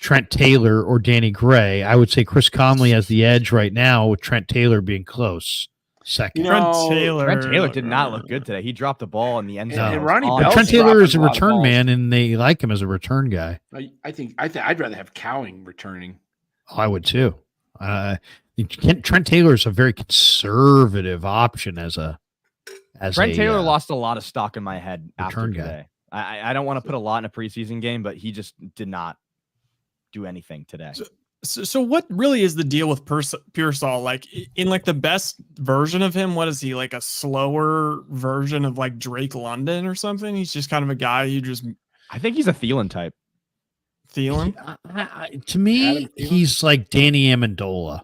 Trent Taylor or Danny Gray. I would say Chris Conley has the edge right now, with Trent Taylor being close second. Trent Taylor did not look good today. He dropped the ball in the end zone. And Ronnie But Bell's Trent Taylor dropping is a a lot of return balls. man, and they like him as a return guy. I think I'd rather have Cowing returning. Oh, I would too. Trent Taylor is a very conservative option as Trent Taylor lost a lot of stock in my head after return guy. today. I don't want to put a lot in a preseason game, but he just did not do anything today. So what really is the deal with Pearsall? Like in like the best version of him, what is he, like a slower version of like Drake London or something? He's just kind of a guy you just. I think he's a Thielen type. Thielen? To me, he's like Danny Amendola.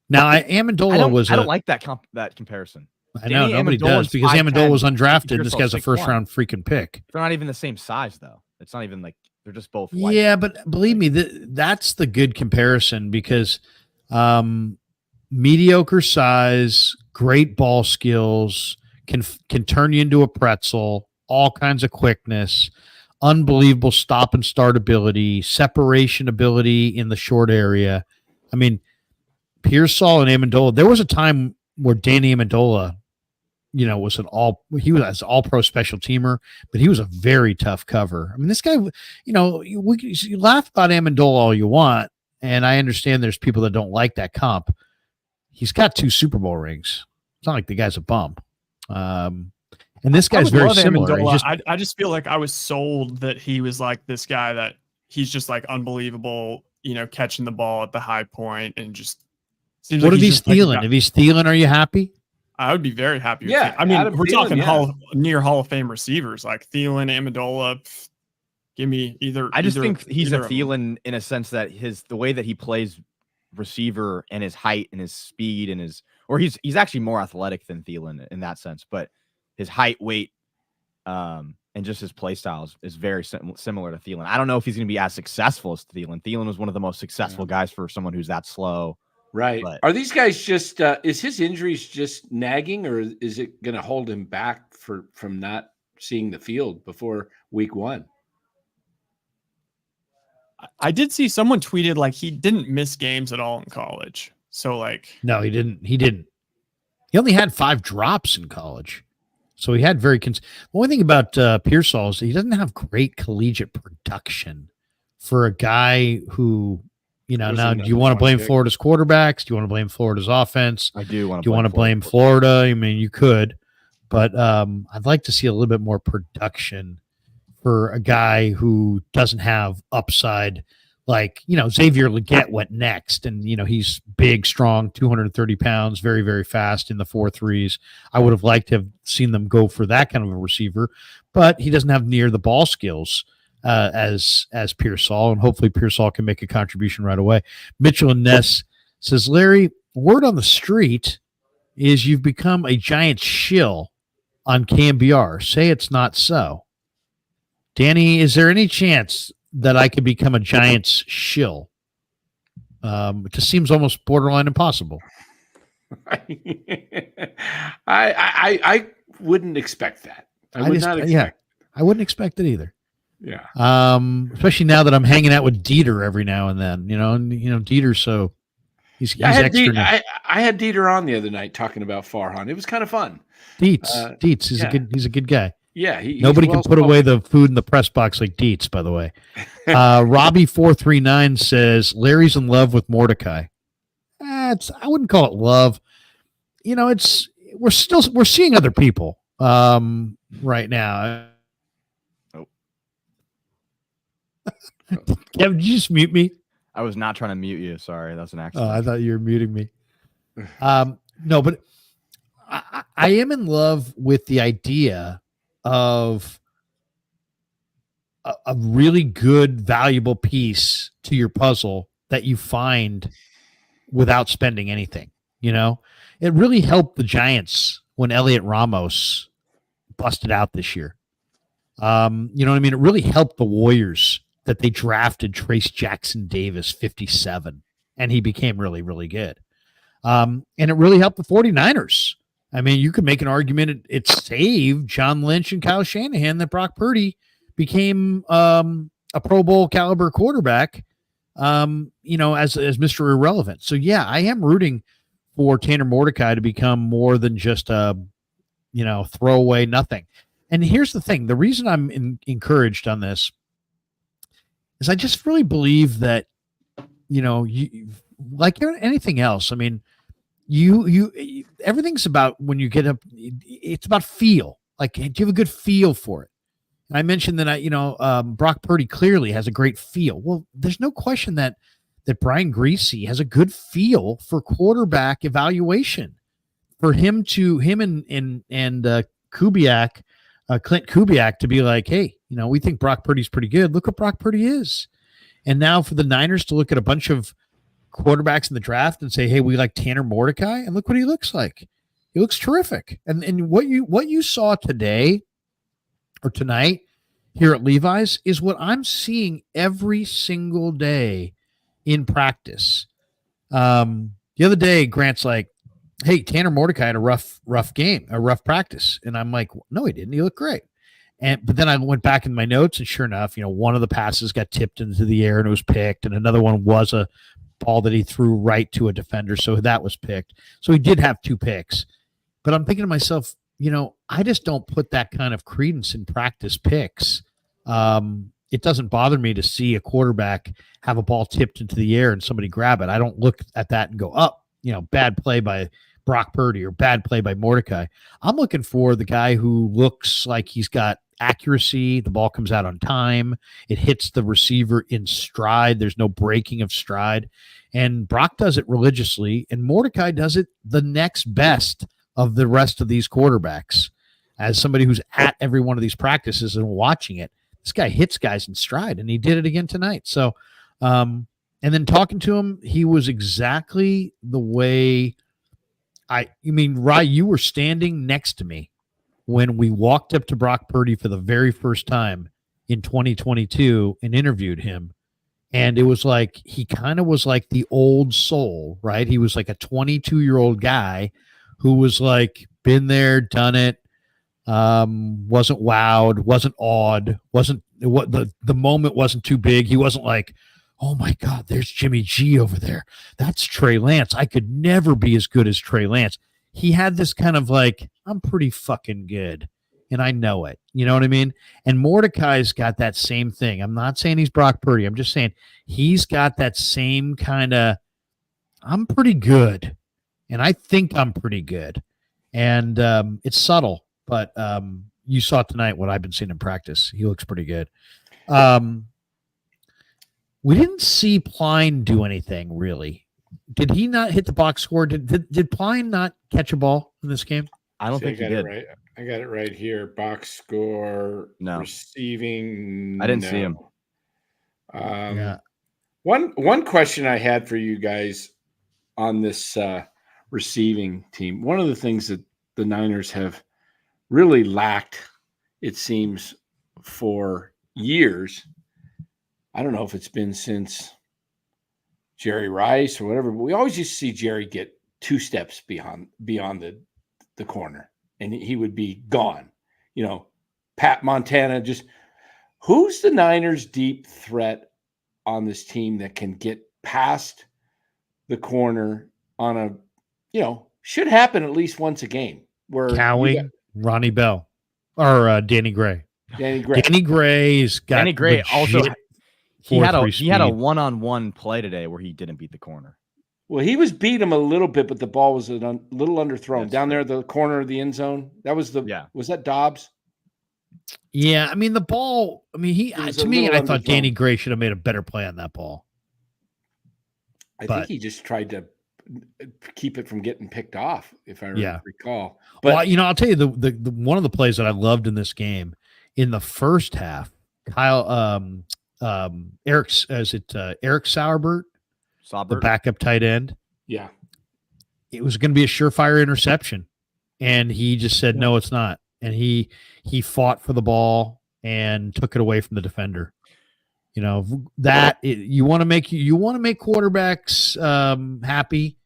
Now, Amendola was. I don't like that comparison. I know, Danny nobody Amendola's does, because 5'10", Amendola was undrafted. This guy's a 6'1". first-round freaking pick. They're not even the same size, though. It's not even like they're just both white. Yeah, but believe me, that's the good comparison, because mediocre size, great ball skills, can turn you into a pretzel, all kinds of quickness, unbelievable stop and start ability, separation ability in the short area. I mean, Pearsall and Amendola, there was a time where Danny Amendola, was an all-pro special teamer, but he was a very tough cover. I mean, this guy, you laugh about Amendola all you want, and I understand there's people that don't like that comp. He's got 2 Super Bowl rings. It's not like the guy's a bum. And this guy's very similar. I just feel like I was sold that he was like this guy that he's just like unbelievable, catching the ball at the high point and just seems what like if he's Thielen? If he's Thielen, are you happy? I would be very happy with Yeah, it. I mean, Adam we're Thielen, talking near Hall of Fame receivers like Thielen, Amendola. Give me either. I just think he's a either of them. Thielen in a sense that the way that he plays receiver and his height and his speed and he's actually more athletic than Thielen in that sense, but his height, weight, and just his play style is very similar to Thielen. I don't know if he's going to be as successful as Thielen. Thielen was one of the most successful guys for someone who's that slow. Right. But are these guys just is his injuries just nagging, or is it going to hold him back from not seeing the field before week 1? I did see someone tweeted like he didn't miss games at all in college. So like, no, he didn't. He only had 5 drops in college. So he had the only thing about Pearsall is he doesn't have great collegiate production for a guy who, now do you want to blame Florida's quarterbacks? Do you want to blame Florida's offense? I do want to. Do you want to blame Florida? I mean, you could, but I'd like to see a little bit more production for a guy who doesn't have upside. Like, Xavier Legette went next, and, he's big, strong, 230 pounds, very, very fast in the 4.3s. I would have liked to have seen them go for that kind of a receiver, but he doesn't have near the ball skills as Pearsall, and hopefully Pearsall can make a contribution right away. Mitchell and Ness says, Larry, word on the street is you've become a giant shill on KMBR. Say it's not so. Danny, is there any chance that I could become a Giants shill? It just seems almost borderline impossible. I wouldn't expect that. I would not expect. Yeah, I wouldn't expect it either. Yeah. Especially now that I'm hanging out with Dieter every now and then. Dieter, so he's extra. I had Dieter on the other night talking about Farhan. It was kind of fun. Dietz, he's a good guy. Yeah, nobody can put away the food in the press box like Dietz, by the way. Robbie439 says Larry's in love with Mordecai. I wouldn't call it love. We're seeing other people right now. Oh. Kevin, did you just mute me? I was not trying to mute you. Sorry, that's an accident. Oh, I thought you were muting me. No, but I am in love with the idea of a really good, valuable piece to your puzzle that you find without spending anything. It really helped the Giants when Elliot Ramos busted out this year. You know what I mean? It really helped the Warriors that they drafted Trace Jackson Davis 57, and he became really, really good. And it really helped the 49ers. I mean, you could make an argument it saved John Lynch and Kyle Shanahan that Brock Purdy became a Pro Bowl caliber quarterback as Mr. Irrelevant. So yeah, I am rooting for Tanner Mordecai to become more than just a, throwaway nothing. And here's the thing: the reason I'm encouraged on this is I just really believe that, you like anything else. I mean, you everything's about when you get up. It's about feel. Like, do you have a good feel for it? I mentioned that Brock Purdy clearly has a great feel. Well, there's no question that Brian Griese has a good feel for quarterback evaluation. For him and Kubiak, Clint Kubiak, to be like, hey, we think Brock Purdy's pretty good. Look what Brock Purdy is. And now for the Niners to look at a bunch of quarterbacks in the draft and say, hey, we like Tanner Mordecai, and look what he looks like. He looks terrific. And what you saw today or tonight here at Levi's is what I'm seeing every single day in practice. The other day, Grant's like, hey, Tanner Mordecai had a rough game, a rough practice. And I'm like, no, he didn't. He looked great. But then I went back in my notes, and sure enough, one of the passes got tipped into the air and it was picked, and another one was a ball that he threw right to a defender, so that was picked. So he did have 2 picks. But I'm thinking to myself, I just don't put that kind of credence in practice picks. It doesn't bother me to see a quarterback have a ball tipped into the air and somebody grab it. I don't look at that and go, bad play by Brock Purdy or bad play by Mordecai. I'm looking for the guy who looks like he's got accuracy. The ball comes out on time. It hits the receiver in stride. There's no breaking of stride. And Brock does it religiously, and Mordecai does it the next best of the rest of these quarterbacks. As somebody who's at every one of these practices and watching it, this guy hits guys in stride, and he did it again tonight. So, and then talking to him, he was exactly the way Rye, you were standing next to me when we walked up to Brock Purdy for the very first time in 2022 and interviewed him. And it was like, he kind of was like the old soul, right? He was like a 22-year-old guy who was like, been there, done it, wasn't wowed, wasn't awed, the moment wasn't too big. He wasn't like, oh my God, there's Jimmy G over there. That's Trey Lance. I could never be as good as Trey Lance. He had this kind of like, I'm pretty fucking good, and I know it. You know what I mean? And Mordecai's got that same thing. I'm not saying he's Brock Purdy. I'm just saying he's got that same kind of, I'm pretty good, and I think I'm pretty good. And it's subtle, but you saw tonight what I've been seeing in practice. He looks pretty good. We didn't see Pline do anything, really. Did he not hit the box score? Did Pline not catch a ball in this game? I don't think he did. Right. I got it right here. Box score. No. Receiving. I didn't see him. Yeah. One question I had for you guys on this receiving team. One of the things that the Niners have really lacked, it seems, for years. I don't know if it's been since Jerry Rice or whatever, but we always used to see Jerry get 2 steps beyond the corner, and he would be gone. Pat Montana, just who's the Niners' deep threat on this team that can get past the corner on a, should happen at least once a game. Where Cowing, Ronnie Bell, or Danny Gray. Danny Gray. Danny Gray's got Danny Gray also. He had a 1-on-1 play today where he didn't beat the corner. Well, he was beat him a little bit, but the ball was a little underthrown. That's down there at the corner of the end zone. That was was that Dobbs? Yeah, I mean the ball. I mean I thought Danny Gray should have made a better play on that ball. I think he just tried to keep it from getting picked off, if I recall. But I'll tell you the one of the plays that I loved in this game in the first half, Kyle Eric Sauerbert, the backup tight end. Yeah. It was going to be a surefire interception, and he just said, no, it's not. And he fought for the ball and took it away from the defender. You want to make quarterbacks happy,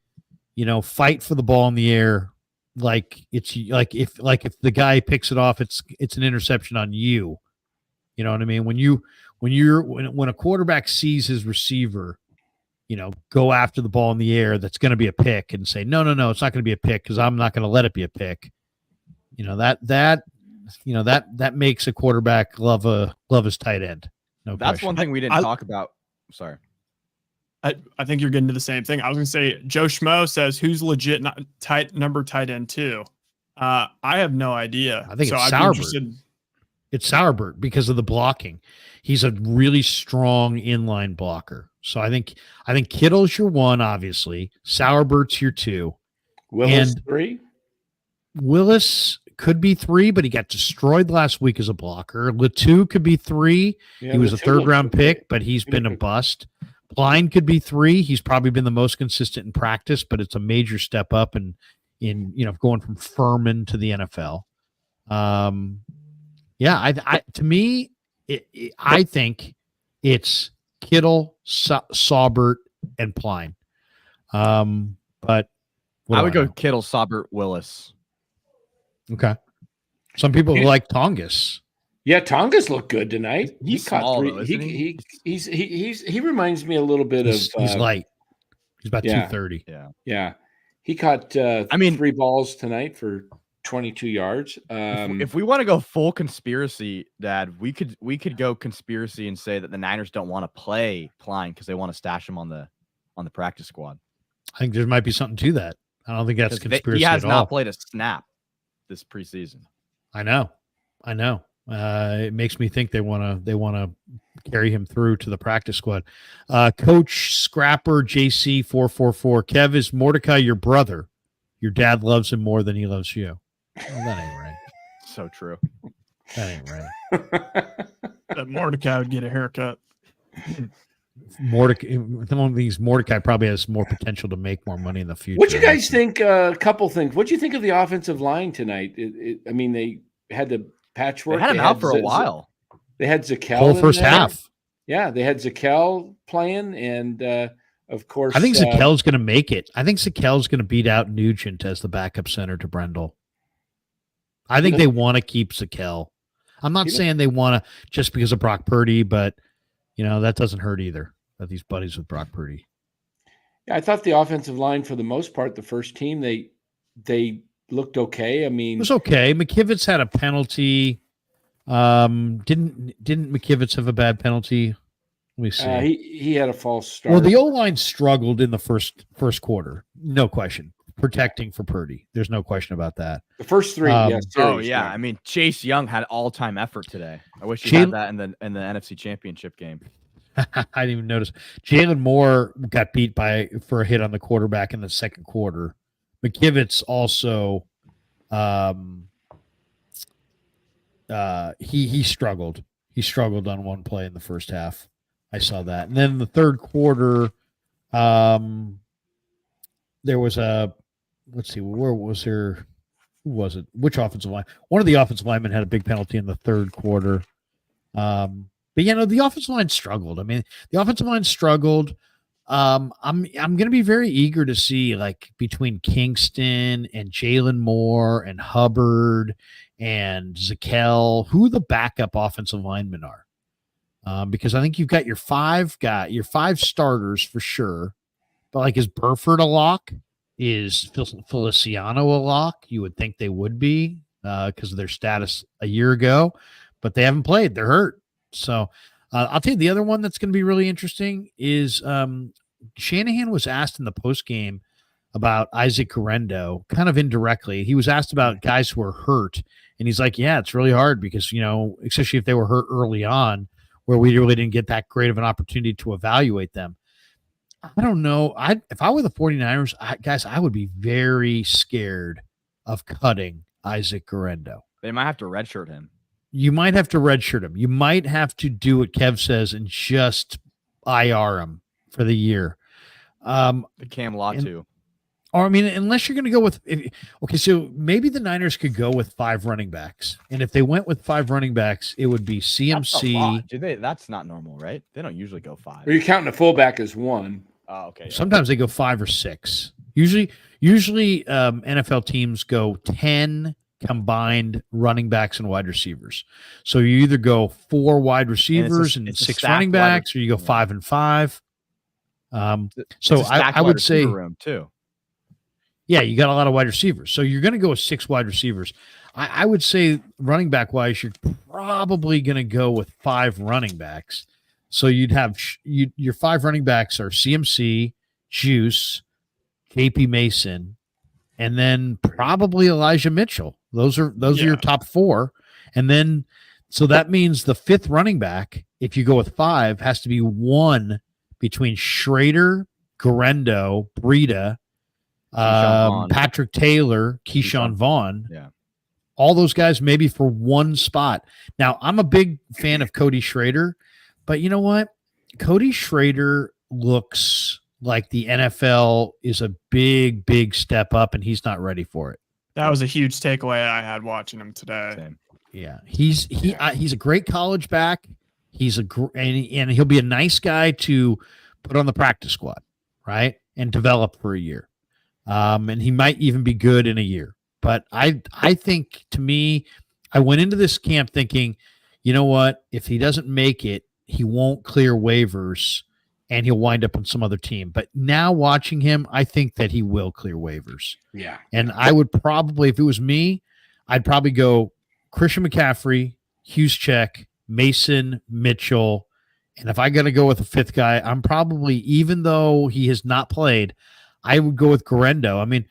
fight for the ball in the air. Like if the guy picks it off, it's an interception on you. You know what I mean? When a quarterback sees his receiver go after the ball in the air that's going to be a pick and say, no, it's not going to be a pick because I'm not going to let it be a pick. That makes a quarterback love his tight end. No That's question. one thing we didn't talk about. Sorry. I think you're getting to the same thing. I was going to say, Joe Schmo says, who's legit number tight end 2? I have no idea. I think it's Sauerbert. It's Sauerbert because of the blocking. He's a really strong inline blocker. So I think Kittle's your 1, obviously. Sauerbert's your 2. Willis 3. Willis could be 3, but he got destroyed last week as a blocker. Latu could be 3. He was a 3rd-round pick, but he's been a bust. Blind could be 3. He's probably been the most consistent in practice, but it's a major step up in going from Furman to the NFL. I think it's Kittle, Saubert, and Pline. But I would go Kittle, Saubert, Willis. Okay. Some people like Tongas. Yeah, Tongas looked good tonight. He's small, though, isn't he? He reminds me a little bit of. He's light. He's about 230. Yeah. He caught 3 balls tonight for 22 yards. If we want to go full conspiracy, Dad, we could go conspiracy and say that the Niners don't want to play Pline because they want to stash him on the practice squad. I think there might be something to that. I don't think that's conspiracy. He has at not all. played a snap this preseason. I know. It makes me think they want to carry him through to the practice squad. Coach Scrapper JC 444. Kev, is Mordecai your brother? Your dad loves him more than he loves you. Well, that ain't right. So true. That ain't right. That Mordecai would get a haircut. Mordecai probably has more potential to make more money in the future. What do you guys think? A couple things. What do you think of the offensive line tonight? They had the patchwork. They had him out for a while. They had Zakel whole first half. Yeah, they had Zakel playing, and of course, I think Zakel's going to make it. I think Zakel's going to beat out Nugent as the backup center to Brendel. I think they want to keep Zakel. I'm not saying they want to just because of Brock Purdy, but that doesn't hurt either. That he's buddies with Brock Purdy. Yeah, I thought the offensive line, for the most part, the first team they looked okay. It was okay. McKivitz had a penalty. Didn't McKivitz have a bad penalty? Let me see. He had a false start. Well, the O-line struggled in the first quarter. No question. Protecting for Purdy. There's no question about that. The first 3, yes. I mean, Chase Young had all-time effort today. I wish he had that in the NFC Championship game. I didn't even notice. Jalen Moore got beat for a hit on the quarterback in the second quarter. McKivitz also he struggled. He struggled on one play in the first half. I saw that. And then in the third quarter, there was let's see, where was there? Who was it? Which offensive line? One of the offensive linemen had a big penalty in the third quarter. But the offensive line struggled. I mean, the offensive line struggled. I'm going to be very eager to see, like, between Kingston and Jalen Moore and Hubbard and Zakel, who the backup offensive linemen are. Because I think you've got your five starters for sure. But, like, is Burford a lock? Is Feliciano a lock? You would think they would be because of their status a year ago. But they haven't played. They're hurt. So I'll tell you the other one that's going to be really interesting is Shanahan was asked in the postgame about Isaac Guerendo, kind of indirectly. He was asked about guys who were hurt, and he's like, yeah, it's really hard because, especially if they were hurt early on where we really didn't get that great of an opportunity to evaluate them. I don't know. If I were the 49ers, I would be very scared of cutting Isaac Guerendo. They might have to redshirt him. You might have to redshirt him. You might have to do what Kev says and just IR him for the year. The Cam Latu. Or, I mean, unless you're going to go with – so maybe the Niners could go with 5 running backs. And if they went with 5 running backs, it would be CMC. That's not normal, right? They don't usually go 5. Are you counting a fullback as 1? Oh, okay. Yeah. Sometimes they go 5 or 6. Usually NFL teams go 10 combined running backs and wide receivers. So you either go 4 wide receivers and 6 running backs, or you go 5 and 5. So I would say room too. Yeah, you got a lot of wide receivers. So you're going to go with 6 wide receivers. I would say running back wise, you're probably going to go with 5 running backs. So you'd have your 5 running backs are CMC, Juice, KP Mason, and then probably Elijah Mitchell. Those are your top 4. And then so that means the 5th running back, if you go with 5, has to be one between Schrader, Garendo, Breida, Patrick Taylor, Keyshawn Vaughn. Yeah. All those guys maybe for one spot. Now, I'm a big fan of Cody Schrader, but you know what? Cody Schrader looks like the NFL is a big, big step up, and he's not ready for it. That was a huge takeaway I had watching him today. Same. Yeah, he's a great college back. And he'll be a nice guy to put on the practice squad, right, and develop for a year. And he might even be good in a year. But I think, to me, I went into this camp thinking, you know what? If he doesn't make it, he won't clear waivers, and he'll wind up on some other team. But now watching him, I think that he will clear waivers. Yeah. And I would probably, if it was me, I'd probably go Christian McCaffrey, Juszczyk, Mason, Mitchell. And if I got to go with a 5th guy, I'm probably, even though he has not played, I would go with Garendo. I mean,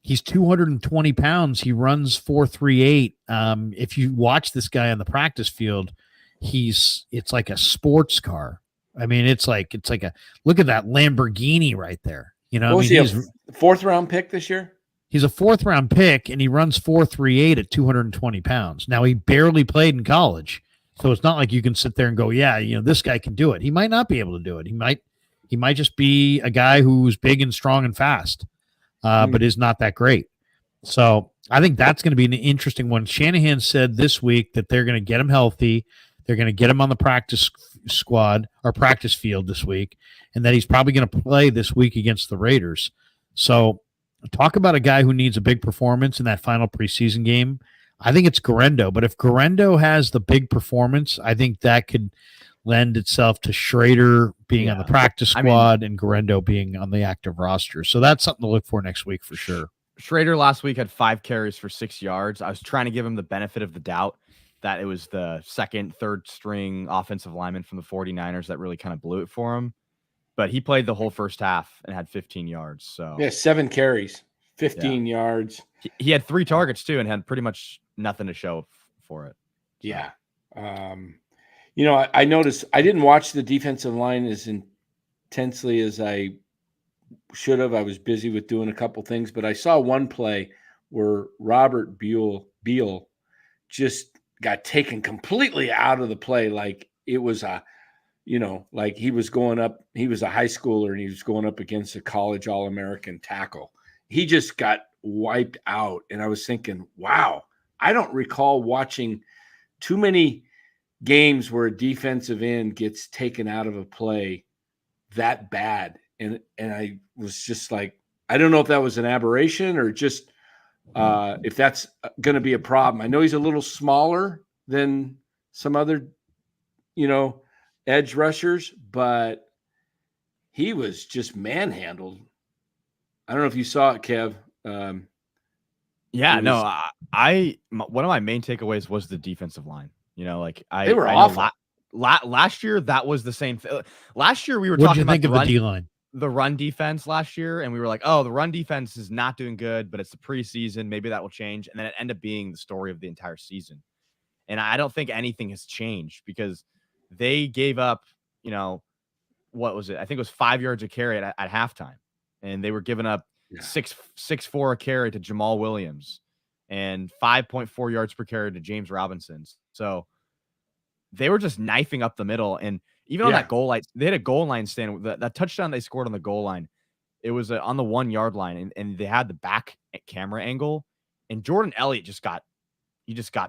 he's 220 pounds. He runs 4.38. If you watch this guy on the practice field, it's like a sports car. I mean, it's like a look at that Lamborghini right there. You know, was he a 4th round pick this year? He's a 4th round pick, and he runs 4.38 at 220 pounds. Now, he barely played in college, so it's not like you can sit there and go, yeah, you know, this guy can do it. He might not be able to do it. He might just be a guy who's big and strong and fast, but is not that great. So I think that's going to be an interesting one. Shanahan said this week that they're going to get him healthy. They're going to get him on the practice squad or practice field this week, and that he's probably going to play this week against the Raiders. So talk about a guy who needs a big performance in that final preseason game. I think it's Garendo, but if Garendo has the big performance, I think that could lend itself to Schrader being on the practice squad and Garendo being on the active roster. So that's something to look for next week for sure. Schrader last week had 5 carries for 6 yards. I was trying to give him the benefit of the doubt that it was the 2nd, 3rd string offensive lineman from the 49ers that really kind of blew it for him. But he played the whole first half and had 15 yards. So 7 carries, 15 yards. He had 3 targets too and had pretty much nothing to show for it. So. Yeah. You know, I noticed I didn't watch the defensive line as intensely as I should have. I was busy with doing a couple things, but I saw one play where Robert Beal just got taken completely out of the play. Like it was like he was going up, he was a high schooler and he was going up against a college All-American tackle. He just got wiped out. And I was thinking, wow, I don't recall watching too many games where a defensive end gets taken out of a play that bad. And I was just like, I don't know if that was an aberration or just if that's going to be a problem. I know he's a little smaller than some other, edge rushers, but he was just manhandled. I don't know if you saw it, Kev. One of my main takeaways was the defensive line. They were awful. Last year, that was the same thing. Last year, we were talking about think of the D-line. The run defense last year, and we were like, oh, the run defense is not doing good, but it's the preseason. Maybe that will change. And then it ended up being the story of the entire season. And I don't think anything has changed because they gave up, what was it? I think it was 5 yards a carry at halftime. And they were giving up 6.4 a carry to Jamal Williams and 5.4 yards per carry to James Robinson. So they were just knifing up the middle. And even on that goal line, they had a goal line stand. That touchdown they scored on the goal line, it was on the 1 yard line, and they had the back camera angle. And Jordan Elliott just got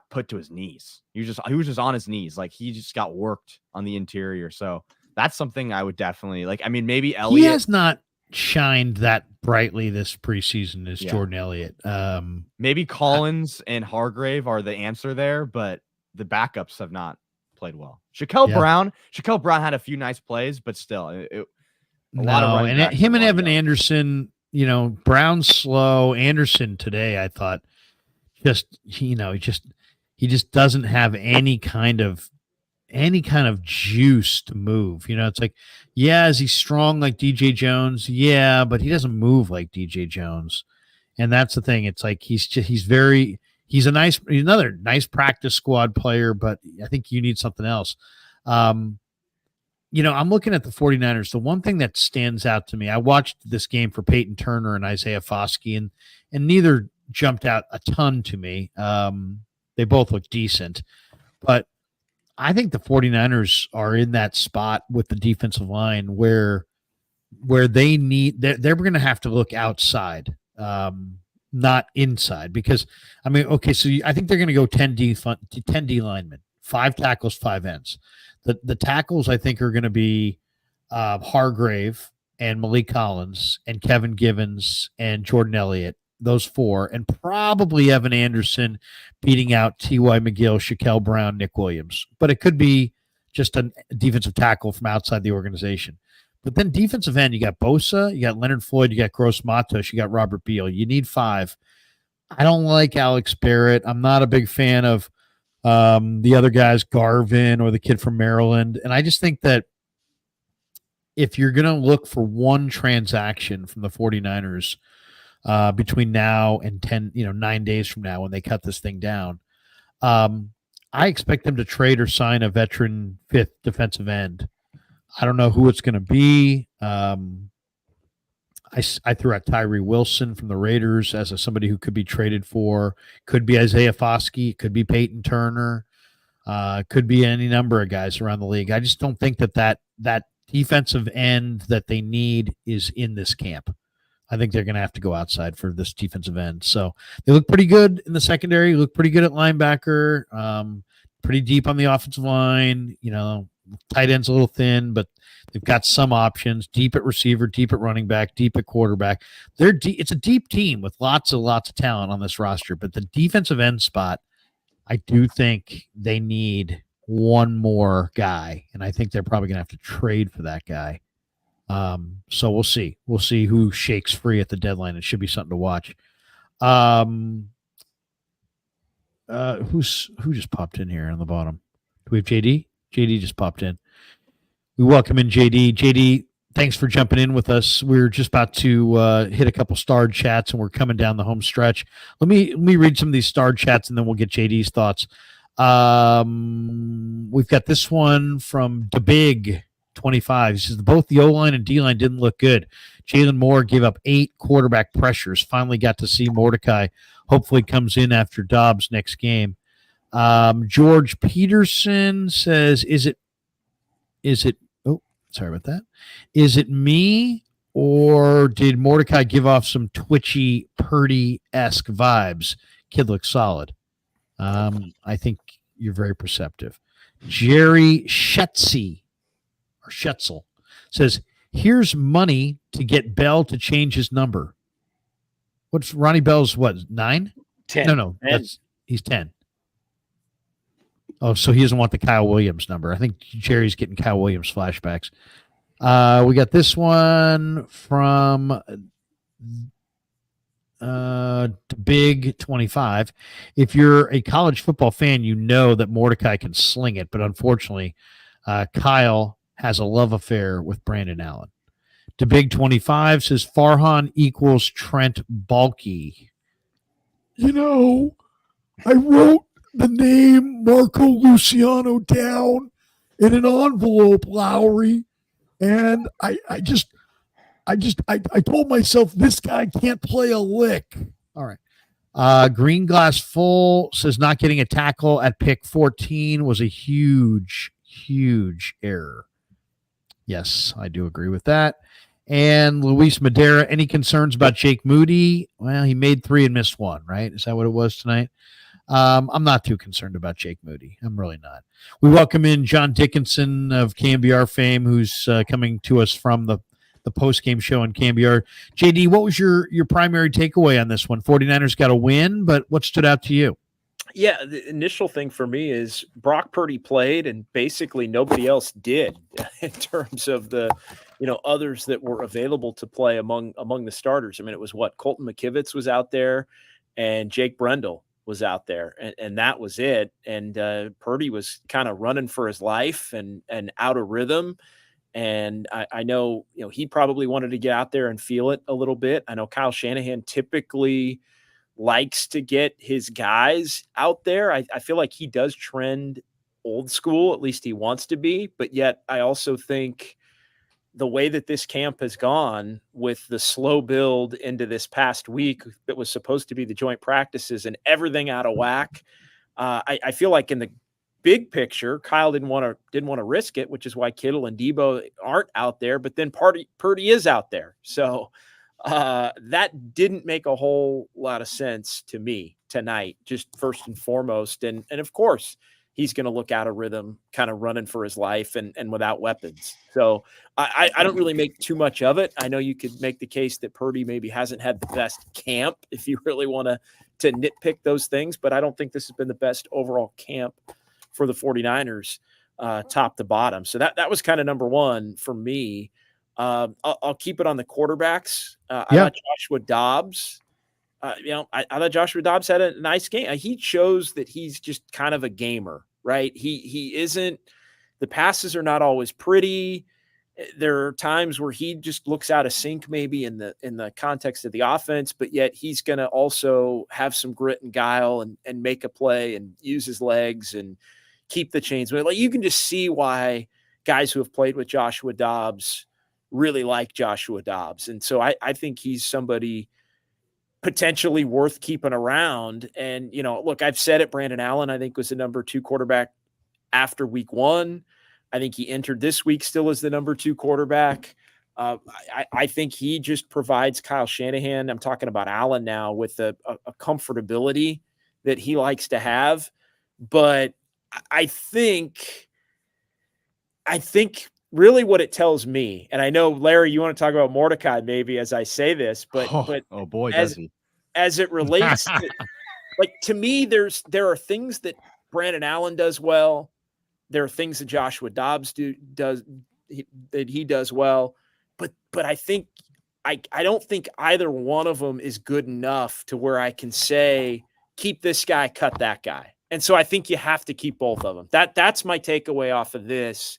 put to his knees. He was just on his knees, like he just got worked on the interior. So that's something I would definitely like. I mean, maybe Elliott. He has not shined that brightly this preseason as Jordan Elliott. Maybe Collins and Hargrave are the answer there, but the backups have not played well. Shaquille Brown had a few nice plays, but still, A lot of running backs him are and Evan young. Anderson, Brown's slow. Anderson today, I thought, he just doesn't have any kind of juice to move. It's like, yeah, is he strong like DJ Jones? Yeah, but he doesn't move like DJ Jones. And that's the thing. It's like he's another nice practice squad player, but I think you need something else. I'm looking at the 49ers. The one thing that stands out to me, I watched this game for Peyton Turner and Isaiah Foskey, and neither jumped out a ton to me. They both look decent, but I think the 49ers are in that spot with the defensive line where they they're going to have to look outside, not inside, because so I think they're going to go 10 D linemen, 5 tackles, 5 ends. The tackles I think are going to be Hargrave and Malik Collins and Kevin Givens and Jordan Elliott, those 4, and probably Evan Anderson beating out T.Y. McGill, Shaquille Brown, Nick Williams. But it could be just a defensive tackle from outside the organization. But then defensive end, you got Bosa, you got Leonard Floyd, you got Gross Matos, you got Robert Beal. You need 5. I don't like Alex Barrett. I'm not a big fan of the other guys, Garvin or the kid from Maryland. And I just think that if you're going to look for one transaction from the 49ers between now and 9 days from now when they cut this thing down, I expect them to trade or sign a veteran 5th defensive end. I don't know who it's going to be. I threw out Tyree Wilson from the Raiders as somebody who could be traded for. Could be Isaiah Foskey. Could be Peyton Turner. Could be any number of guys around the league. I just don't think that defensive end that they need is in this camp. I think they're going to have to go outside for this defensive end. So they look pretty good in the secondary. Look pretty good at linebacker. Pretty deep on the offensive line. Tight end's a little thin, but they've got some options. Deep at receiver, deep at running back, deep at quarterback. It's a deep team with lots of talent on this roster. But the defensive end spot, I do think they need one more guy, and I think they're probably going to have to trade for that guy. So we'll see. We'll see who shakes free at the deadline. It should be something to watch. Who just popped in here on the bottom? Do we have JD? JD just popped in. We welcome in JD. JD, thanks for jumping in with us. We're just about to hit a couple starred chats, and we're coming down the home stretch. Let me read some of these starred chats, and then we'll get JD's thoughts. We've got this one from DeBig25. He says, both the O-line and D-line didn't look good. Jalen Moore gave up 8 quarterback pressures. Finally got to see Mordecai. Hopefully comes in after Dobbs next game. George Peterson says, is it, oh, sorry about that. Is it me or did Mordecai give off some twitchy, Purdy-esque vibes? Kid looks solid. I think you're very perceptive. Jerry Schetzel says, here's money to get Bell to change his number. What's Ronnie Bell's, 9? 10. No, he's 10. Oh, so he doesn't want the Kyle Williams number. I think Jerry's getting Kyle Williams flashbacks. We got this one from Big 25. If you're a college football fan, you know that Mordecai can sling it, but unfortunately, Kyle has a love affair with Brandon Allen. To Big 25 says Farhan equals Trent Baalke. I wrote the name Marco Luciano down in an envelope, Lowry, and I told myself this guy can't play a lick. All right. Green Glass Full says not getting a tackle at pick 14 was a huge error. Yes, I do agree with that. And Luis Madera, any concerns about Jake Moody? Well, he made 3 and missed 1, right? Is that what it was tonight? I'm not too concerned about Jake Moody. I'm really not. We welcome in John Dickinson of KMBR fame, who's coming to us from the post-game show on KMBR. JD, what was your primary takeaway on this one? 49ers got a win, but what stood out to you? Yeah, the initial thing for me is Brock Purdy played and basically nobody else did in terms of the others that were available to play among the starters. I mean, it was Colton McKivitz was out there and Jake Brendel was out there, and that was it. And Purdy was kind of running for his life and out of rhythm. And I know, he probably wanted to get out there and feel it a little bit. I know Kyle Shanahan typically likes to get his guys out there. I feel like he does trend old school, at least he wants to be. But yet I also think the way that this camp has gone with the slow build into this past week that was supposed to be the joint practices and everything out of whack, I feel like in the big picture, Kyle didn't want to risk it, which is why Kittle and Debo aren't out there. But then Purdy is out there, so that didn't make a whole lot of sense to me tonight. Just first and foremost, and of course he's going to look out of rhythm, kind of running for his life and without weapons. So I don't really make too much of it. I know you could make the case that Purdy maybe hasn't had the best camp if you really want to nitpick those things, but I don't think this has been the best overall camp for the 49ers, top to bottom. So that was kind of number one for me. I'll keep it on the quarterbacks. I thought Joshua Dobbs, I thought Joshua Dobbs had a nice game. He shows that he's just kind of a gamer, right? He isn't, the passes are not always pretty. There are times where he just looks out of sync, maybe in the context of the offense, but yet he's going to also have some grit and guile and make a play and use his legs and keep the chains. Like, you can just see why guys who have played with Joshua Dobbs really like Joshua Dobbs. And so I think he's somebody potentially worth keeping around. And, look, I've said it, Brandon Allen, I think, was the number 2 quarterback after week 1. I think he entered this week still as the number 2 quarterback. I think he just provides Kyle Shanahan, I'm talking about Allen now, with a comfortability that he likes to have. But I think really what it tells me, and I know, Larry, you want to talk about Mordecai maybe as I say this, but oh boy, as, does he. As it relates to, to me, there are things that Brandon Allen does well. There are things that Joshua Dobbs does well, but I think I don't think either one of them is good enough to where I can say keep this guy, cut that guy. And so I think you have to keep both of them. That's my takeaway off of this.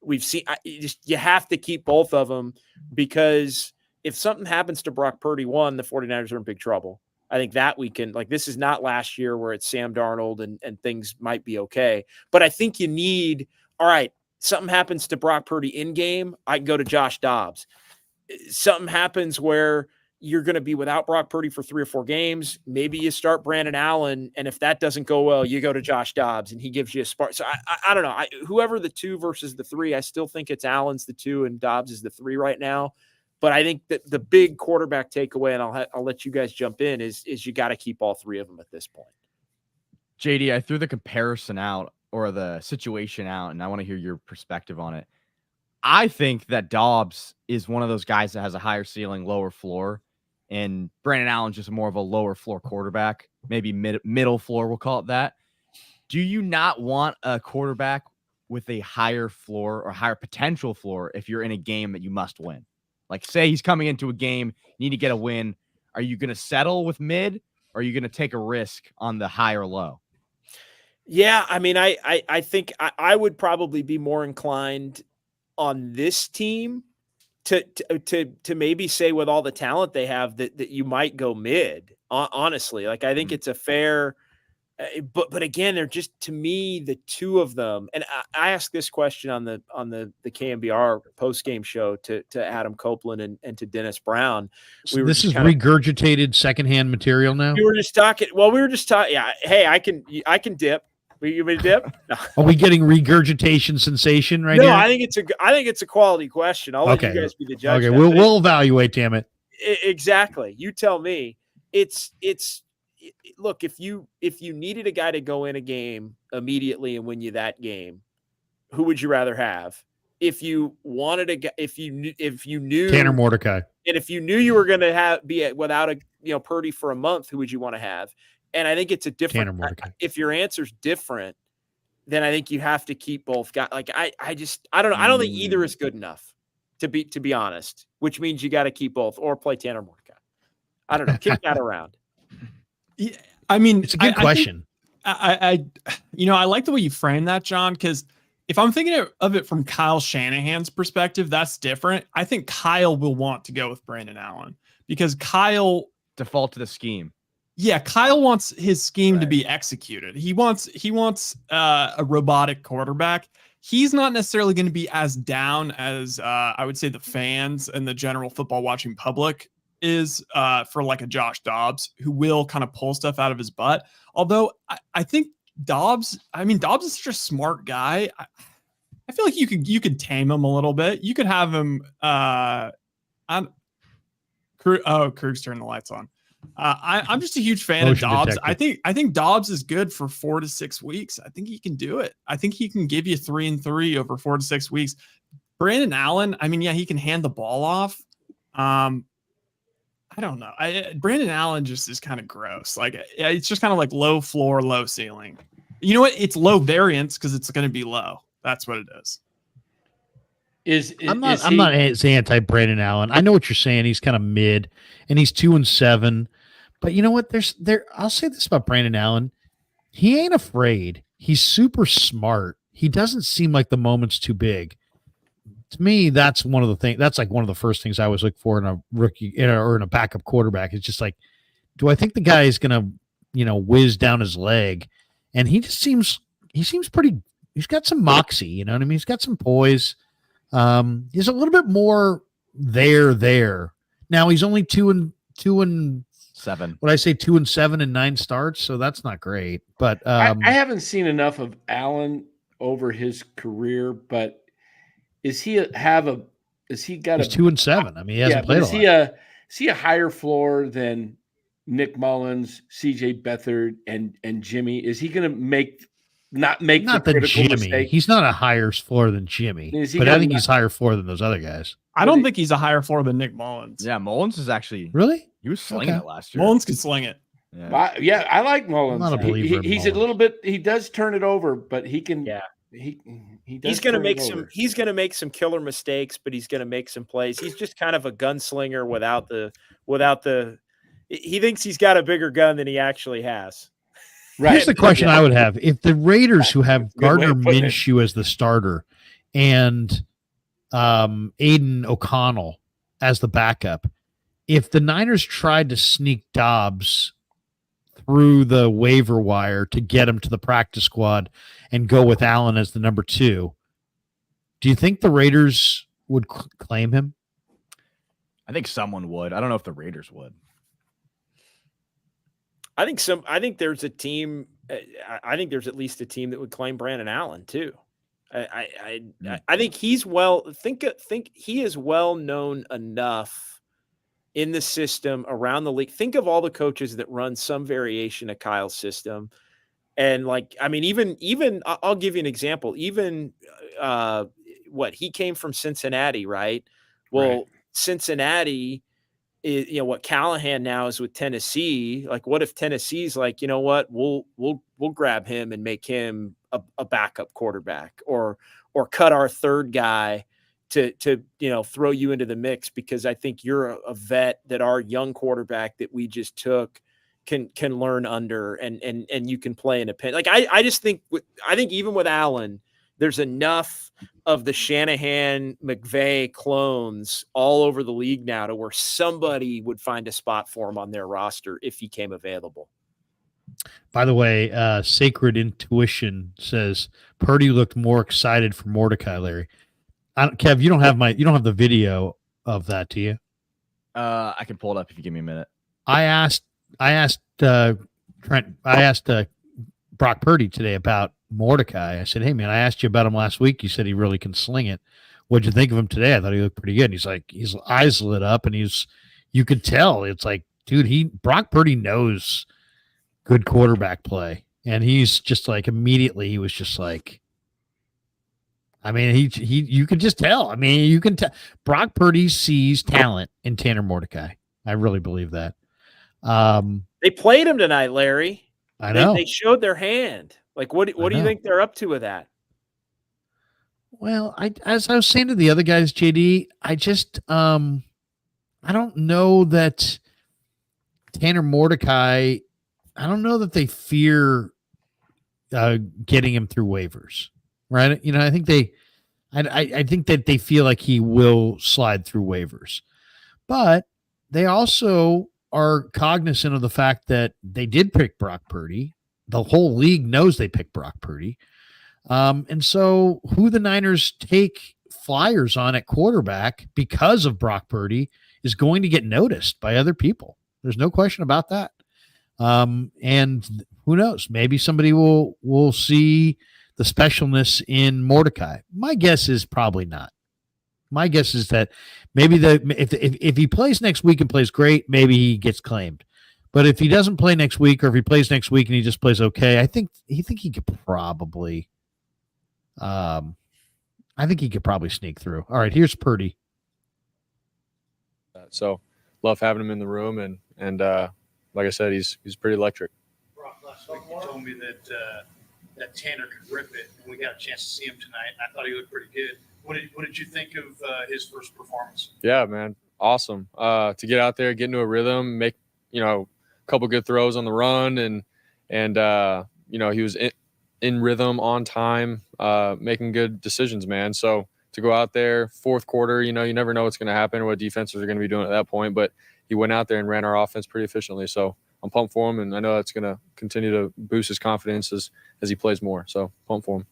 We've seen you have to keep both of them, because if something happens to Brock Purdy, the 49ers are in big trouble. I think that we can, this is not last year where it's Sam Darnold and things might be okay. But I think you need, all right, something happens to Brock Purdy in game, I can go to Josh Dobbs. Something happens where you're going to be without Brock Purdy for 3 or 4 games. Maybe you start Brandon Allen, and if that doesn't go well, you go to Josh Dobbs, and he gives you a spark. So I don't know. Whoever the 2 versus the 3, I still think it's Allen's the 2 and Dobbs is the 3 right now. But I think that the big quarterback takeaway, and I'll let you guys jump in, is you got to keep all 3 of them at this point. JD, I threw the comparison out, or the situation out, and I want to hear your perspective on it. I think that Dobbs is one of those guys that has a higher ceiling, lower floor, and Brandon Allen's just more of a lower floor quarterback, maybe middle floor, we'll call it that. Do you not want a quarterback with a higher floor or higher potential floor if you're in a game that you must win? Like, say he's coming into a game, you need to get a win. Are you going to settle with mid, or are you going to take a risk on the high or low? Yeah, I mean, I think I would probably be more inclined on this team to maybe say, with all the talent they have, that you might go mid. Honestly, I think it's a fair. But again, they're just, to me, the 2 of them. And I asked this question on the KMBR postgame show to Adam Copeland and to Dennis Brown. This is regurgitated secondhand material now. We were just talking. Yeah. Hey, I can dip. You want me to dip? No. Are we getting regurgitation sensation right here? No, I think it's a quality question. I'll let you guys be the judge. Okay, we'll evaluate. Damn it. Exactly. You tell me. Look, if you needed a guy to go in a game immediately and win you that game, who would you rather have? If you wanted if you knew Tanner Mordecai, and if you knew you were going to be without Purdy for a month, who would you want to have? And I think it's a different. Tanner Mordecai. If your answer's different, then I think you have to keep both guys. I don't know. I don't think either is good enough. to be honest, which means you got to keep both or play Tanner Mordecai. I don't know. Kick that around. Yeah, I mean, It's a good question. I like the way you frame that, John, because if I'm thinking of it from Kyle Shanahan's perspective, that's different. I think Kyle will want to go with Brandon Allen because Kyle default to the scheme. Yeah, Kyle wants his scheme to be executed. He wants a robotic quarterback. He's not necessarily going to be as down as I would say the fans and the general football watching public is for like a Josh Dobbs, who will kind of pull stuff out of his butt. Although I think Dobbs is such a smart guy. I feel like you could tame him a little bit. You could have him. Krug's turning the lights on. I'm just a huge fan Motion of Dobbs. detected. I think Dobbs is good for 4 to 6 weeks. I think he can do it. I think he can give you 3-3 over 4 to 6 weeks. Brandon Allen, I mean, yeah, he can hand the ball off. I don't know. Brandon Allen just is kind of gross. Like it's just kind of like low floor, low ceiling. You know what? It's low variance because it's going to be low. That's what it is. I'm not anti Brandon Allen. I know what you're saying. He's kind of mid, and he's 2-7. But you know what? I'll say this about Brandon Allen. He ain't afraid. He's super smart. He doesn't seem like the moment's too big. To me, that's one of the things. That's like one of the first things I always look for in a rookie or in a backup quarterback. It's just like, do I think the guy is gonna, whiz down his leg? And he seems pretty. He's got some moxie. You know what I mean? He's got some poise. He's a little bit more there. Now he's only 2-7. What I say 2-7 and 9 starts, so that's not great. But I haven't seen enough of Allen over his career, but is he got he's 2-7? I mean, he hasn't played a lot. Is he a higher floor than Nick Mullins, CJ Beathard, and Jimmy? Is he going to not the critical Jimmy. mistake? He's not a higher floor than Jimmy, but I think he's higher floor than those other guys. I don't think he's a higher floor than Nick Mullins. Yeah, Mullins is actually he was slinging it last year. Mullins can sling it. Yeah, I like Mullins. I'm not a believer. He's a little bit. He does turn it over, but he can. Yeah. He's going to make some. He's going to make some killer mistakes, but he's going to make some plays. He's just kind of a gunslinger without the. He thinks he's got a bigger gun than he actually has. Right. Here's the question I would have: if the Raiders, who have Gardner Minshew as the starter and Aiden O'Connell as the backup, if the Niners tried to sneak Dobbs through the waiver wire to get him to the practice squad and go with Allen as the number 2, do you think the Raiders would claim him? I think someone would. I don't know if the Raiders would. I think there's a team. I think there's at least a team that would claim Brandon Allen too. I think he's think he is well known enough in the system around the league. Think of all the coaches that run some variation of Kyle's system. And even I'll give you an example. Even he came from Cincinnati, right? Well, right. Cincinnati is, what Callahan now is with Tennessee. Like, what if Tennessee's like, you know what, we'll grab him and make him a backup quarterback, or cut our third guy to throw you into the mix because I think you're a vet that our young quarterback that we just took can learn under and you can play in a pin. Like I think even with Allen, there's enough of the Shanahan McVay clones all over the league now to where somebody would find a spot for him on their roster if he came available. By the way, Sacred Intuition says Purdy looked more excited for Mordecai, Larry. Kev, you don't have the video of that, do you? I can pull it up if you give me a minute. I asked Trent. I asked Brock Purdy today about Mordecai. I said, "Hey man, I asked you about him last week. You said he really can sling it. What'd you think of him today?" I thought he looked pretty good. And he's like, his eyes lit up, and you could tell. It's like, dude, Brock Purdy knows good quarterback play, and he's just like immediately he was just like. I mean, you could just tell. I mean, you can tell. Brock Purdy sees talent in Tanner Mordecai. I really believe that. They played him tonight, Larry. I know. They showed their hand. Like, what do you think they're up to with that? Well, as I was saying to the other guys, JD, I just I don't know that Tanner Mordecai. I don't know that they fear getting him through waivers, right? You know, I think I think that they feel like he will slide through waivers, but they also are cognizant of the fact that they did pick Brock Purdy. The whole league knows they picked Brock Purdy. And so who the Niners take flyers on at quarterback because of Brock Purdy is going to get noticed by other people. There's no question about that. And who knows? Maybe somebody will see the specialness in Mordecai. My guess is probably not. My guess is that maybe if he plays next week and plays great, maybe he gets claimed. But if he doesn't play next week, or if he plays next week and he just plays okay, I think he could probably. I think he could probably sneak through. All right, here's Purdy. So love having him in the room, and like I said, he's pretty electric. Brock, last week you told me that Tanner could rip it, and we got a chance to see him tonight, and I thought he looked pretty good. What did you think of his first performance? Yeah, man, awesome. To get out there, get into a rhythm, make a couple good throws on the run, and he was in rhythm, on time, making good decisions, man. So to go out there, fourth quarter, you never know what's going to happen or what defenses are going to be doing at that point, but he went out there and ran our offense pretty efficiently. So I'm pumped for him, and I know that's going to continue to boost his confidence as he plays more. So pumped for him.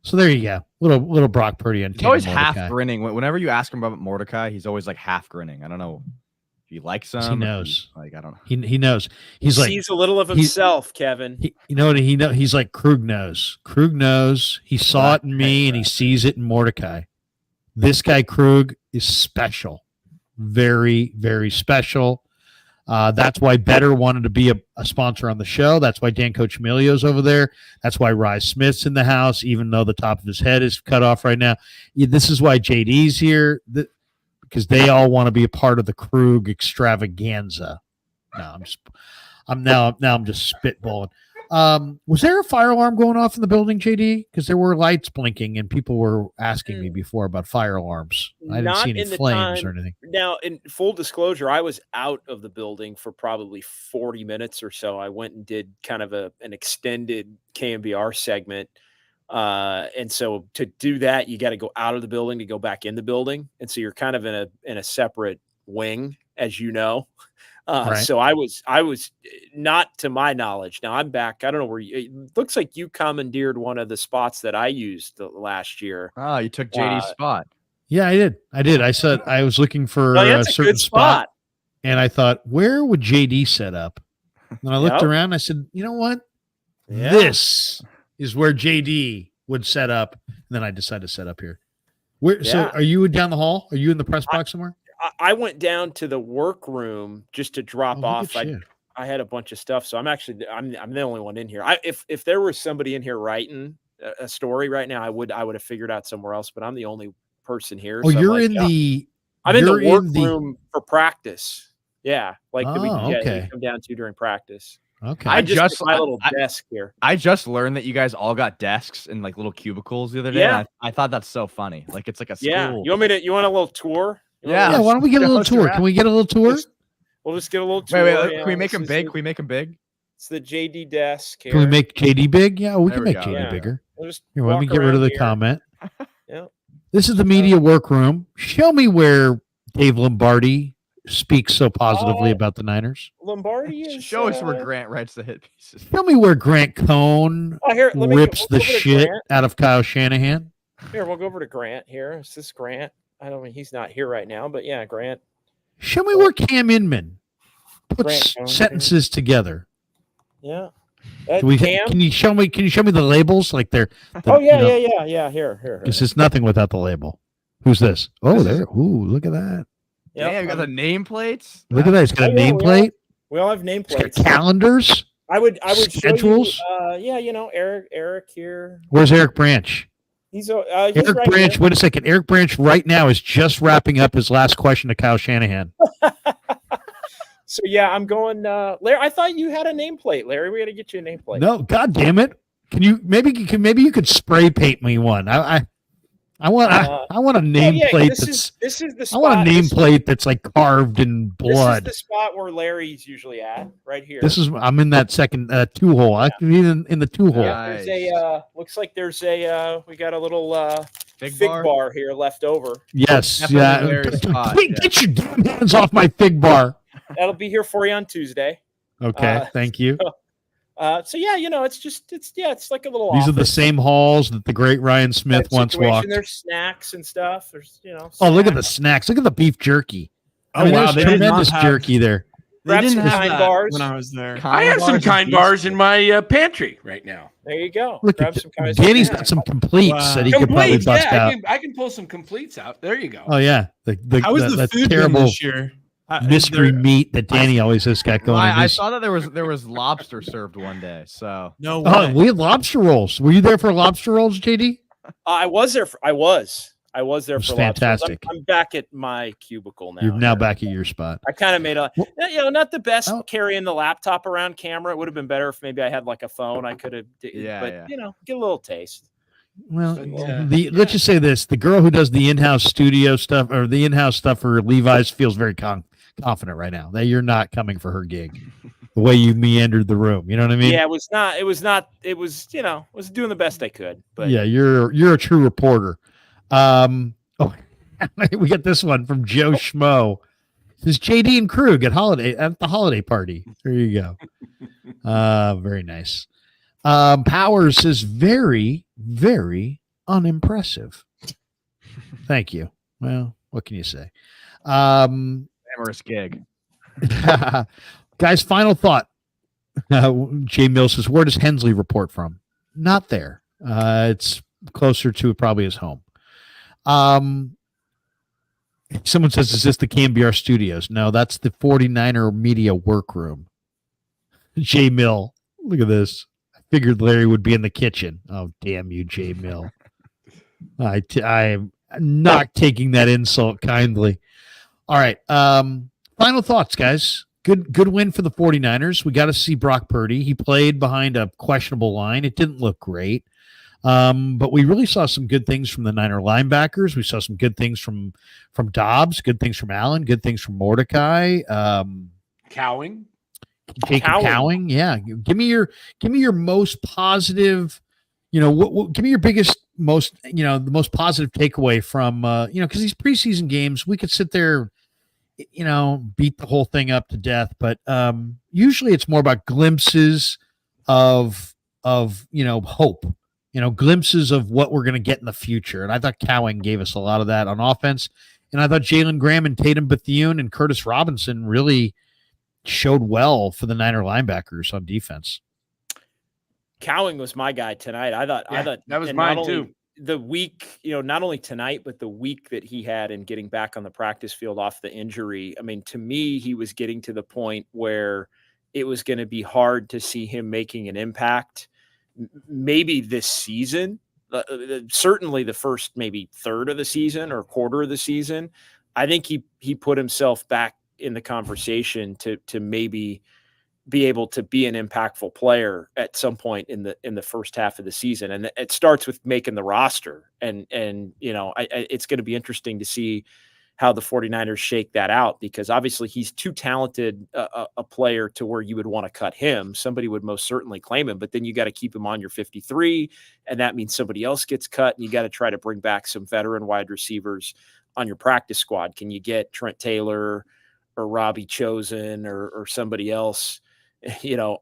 So there you go. Little Brock Purdy. He's always half grinning. Whenever you ask him about Mordecai, he's always like half grinning. I don't know if he likes him. He knows. I don't know. He knows. He's like, sees a little of himself, Kevin. You know what he know? He's like Krueg knows. Krueg knows. He saw it in me, and he sees it in Mordecai. This guy Krueg is special, very, very special. That's why Better wanted to be a sponsor on the show. That's why Dan Cochimilio's over there. That's why Rye Smith's in the house, even though the top of his head is cut off right now. This is why JD's here, because they all want to be a part of the Krueg extravaganza. No, I'm just spitballing. Was there a fire alarm going off in the building, JD? Because there were lights blinking and people were asking me before about fire alarms. I didn't see any flames or anything. Now, in full disclosure, I was out of the building for probably 40 minutes or so. I went and did kind of an extended KMBR segment. And so to do that, you got to go out of the building to go back in the building. And so you're kind of in a separate wing, as you know. Right. So I was not, to my knowledge. Now I'm back. I don't know where it looks like you commandeered one of the spots that I used last year. Oh, you took JD's spot. Yeah, I did. I said I was looking for a certain spot, and I thought, where would JD set up? And I looked around. And I said, you know what? Yeah. This is where JD would set up. And then I decided to set up here. So are you down the hall? Are you in the press box somewhere? I went down to the workroom just to drop off. I had a bunch of stuff, so I'm the only one in here. If there was somebody in here writing a story right now, I would have figured out somewhere else. But I'm the only person here. Oh, so you're in the workroom for practice. Yeah, like we come down to during practice. Okay, I just my little desk here. I just learned that you guys all got desks in like little cubicles the other day. Yeah, I thought that's so funny. Like it's like a school. Yeah, you want a little tour? Yeah. Why don't we get a little tour? Can we get a little tour? We'll just get a little tour. Wait. Can we make them big? Can we make them big? It's the JD desk. Here. Can we make JD big? Yeah, we can make JD bigger. We'll just here, let me get rid of the comment. Yeah. This is the media workroom. Show me where Dave Lombardi speaks so positively about the Niners. Lombardi is show us where Grant writes the hit pieces. Show me where Grant Cohn rips the shit out of Kyle Shanahan. Here, we'll go over to Grant here. Is this Grant? I don't mean he's not here right now, but yeah, Grant. Show me where Cam Inman puts sentences together. Yeah. Can you show me the labels like they're? Yeah. Here. This is nothing without the label. Who's this? Oh, there. Ooh, look at that. Yeah, you got the nameplates. Look at that. It's got a nameplate. We all have nameplates. It's got calendars. I would schedules. Show you, Eric here. Where's Eric Branch? He's Eric right Branch. here. Wait a second. Eric Branch right now is just wrapping up his last question to Kyle Shanahan. So yeah, I'm going. Larry, I thought you had a nameplate, Larry. We got to get you a nameplate. No, God damn it! Can you maybe you could spray paint me one? I want a nameplate this is the I spot. want a nameplate that's like carved in blood. This is the spot where Larry's usually at, right here. I'm in that second 2-hole. I can be in the 2-hole. Yeah, there's a looks like there's a we got a little Fig bar here left over. Yes, Definitely Larry's spot, Get your damn hands off my fig bar. That'll be here for you on Tuesday. Okay, thank you. So yeah, it's like a little. These are the office same halls that the great Ryan Smith type once situation. walked. There's snacks and stuff. There's Oh, look at the snacks! Look at the beef jerky. Oh, wow, there's they did not tremendous have- jerky there. They Grab didn't some have Kind that bars. when I was there. I have some Kind bars in my pantry right now. There you go. Look Grab at some Kind Danny's bars. got some completes Wow. that he could probably Completes, bust yeah, out. I can pull some completes out. There you go. Oh yeah, How was the that food been terrible this year? mystery meat that Danny always has got going. on. I saw that there was lobster served one day. So No way. Oh, we had lobster rolls. Were you there for lobster rolls, JD? I was there. I was there It was for lobster rolls. fantastic. I'm back at my cubicle now. You're now here. back at your spot. I kind of made not the best Oh. carrying the laptop around camera. It would have been better if maybe I had like a phone. I could have, Yeah, but yeah. Get a little taste. Well, Yeah. let's just say this: the girl who does the in-house studio stuff or the in-house stuff for Levi's feels very confident right now that you're not coming for her gig. The way you meandered the room, you know what I mean? Yeah, it was doing the best I could. But Yeah, you're a true reporter. We got this one from Joe Schmo. This is JD and Krueg at the holiday party. There you go. Very nice. Powers is very, very unimpressive. Thank you. Well, what can you say? glamorous gig. Guys, final thought. Jay Mills says, where does Hensley report from? Not there. It's closer to probably his home. Someone says, is this the KMBR studios? No, that's the 49er media workroom. Jay Mill, look at this. I figured Larry would be in the kitchen. Oh, damn you, Jay Mill. I'm not taking that insult kindly. All right. Final thoughts, guys. Good win for the 49ers. We got to see Brock Purdy. He played behind a questionable line. It didn't look great. But we really saw some good things from the Niner linebackers. We saw some good things from Dobbs, good things from Allen, good things from Mordecai. Cowing. Jacob Cowing. Yeah. Give me your most positive, give me your biggest, the most positive takeaway from, because these preseason games, we could sit there, beat the whole thing up to death. But usually it's more about glimpses of hope, glimpses of what we're going to get in the future. And I thought Cowing gave us a lot of that on offense. And I thought Jalen Graham and Tatum Bethune and Curtis Robinson really showed well for the Niner linebackers on defense. Cowing was my guy tonight. I thought that was mine too. The week, not only tonight, but the week that he had in getting back on the practice field off the injury. I mean, to me, he was getting to the point where it was going to be hard to see him making an impact. Maybe this season, certainly the first maybe third of the season or quarter of the season. I think he put himself back in the conversation to maybe be able to be an impactful player at some point in the first half of the season. And it starts with making the roster. And it's going to be interesting to see how the 49ers shake that out, because obviously he's too talented a player to where you would want to cut him. Somebody would most certainly claim him, but then you got to keep him on your 53. And that means somebody else gets cut, and you got to try to bring back some veteran wide receivers on your practice squad. Can you get Trent Taylor or Robbie Chosen or somebody else,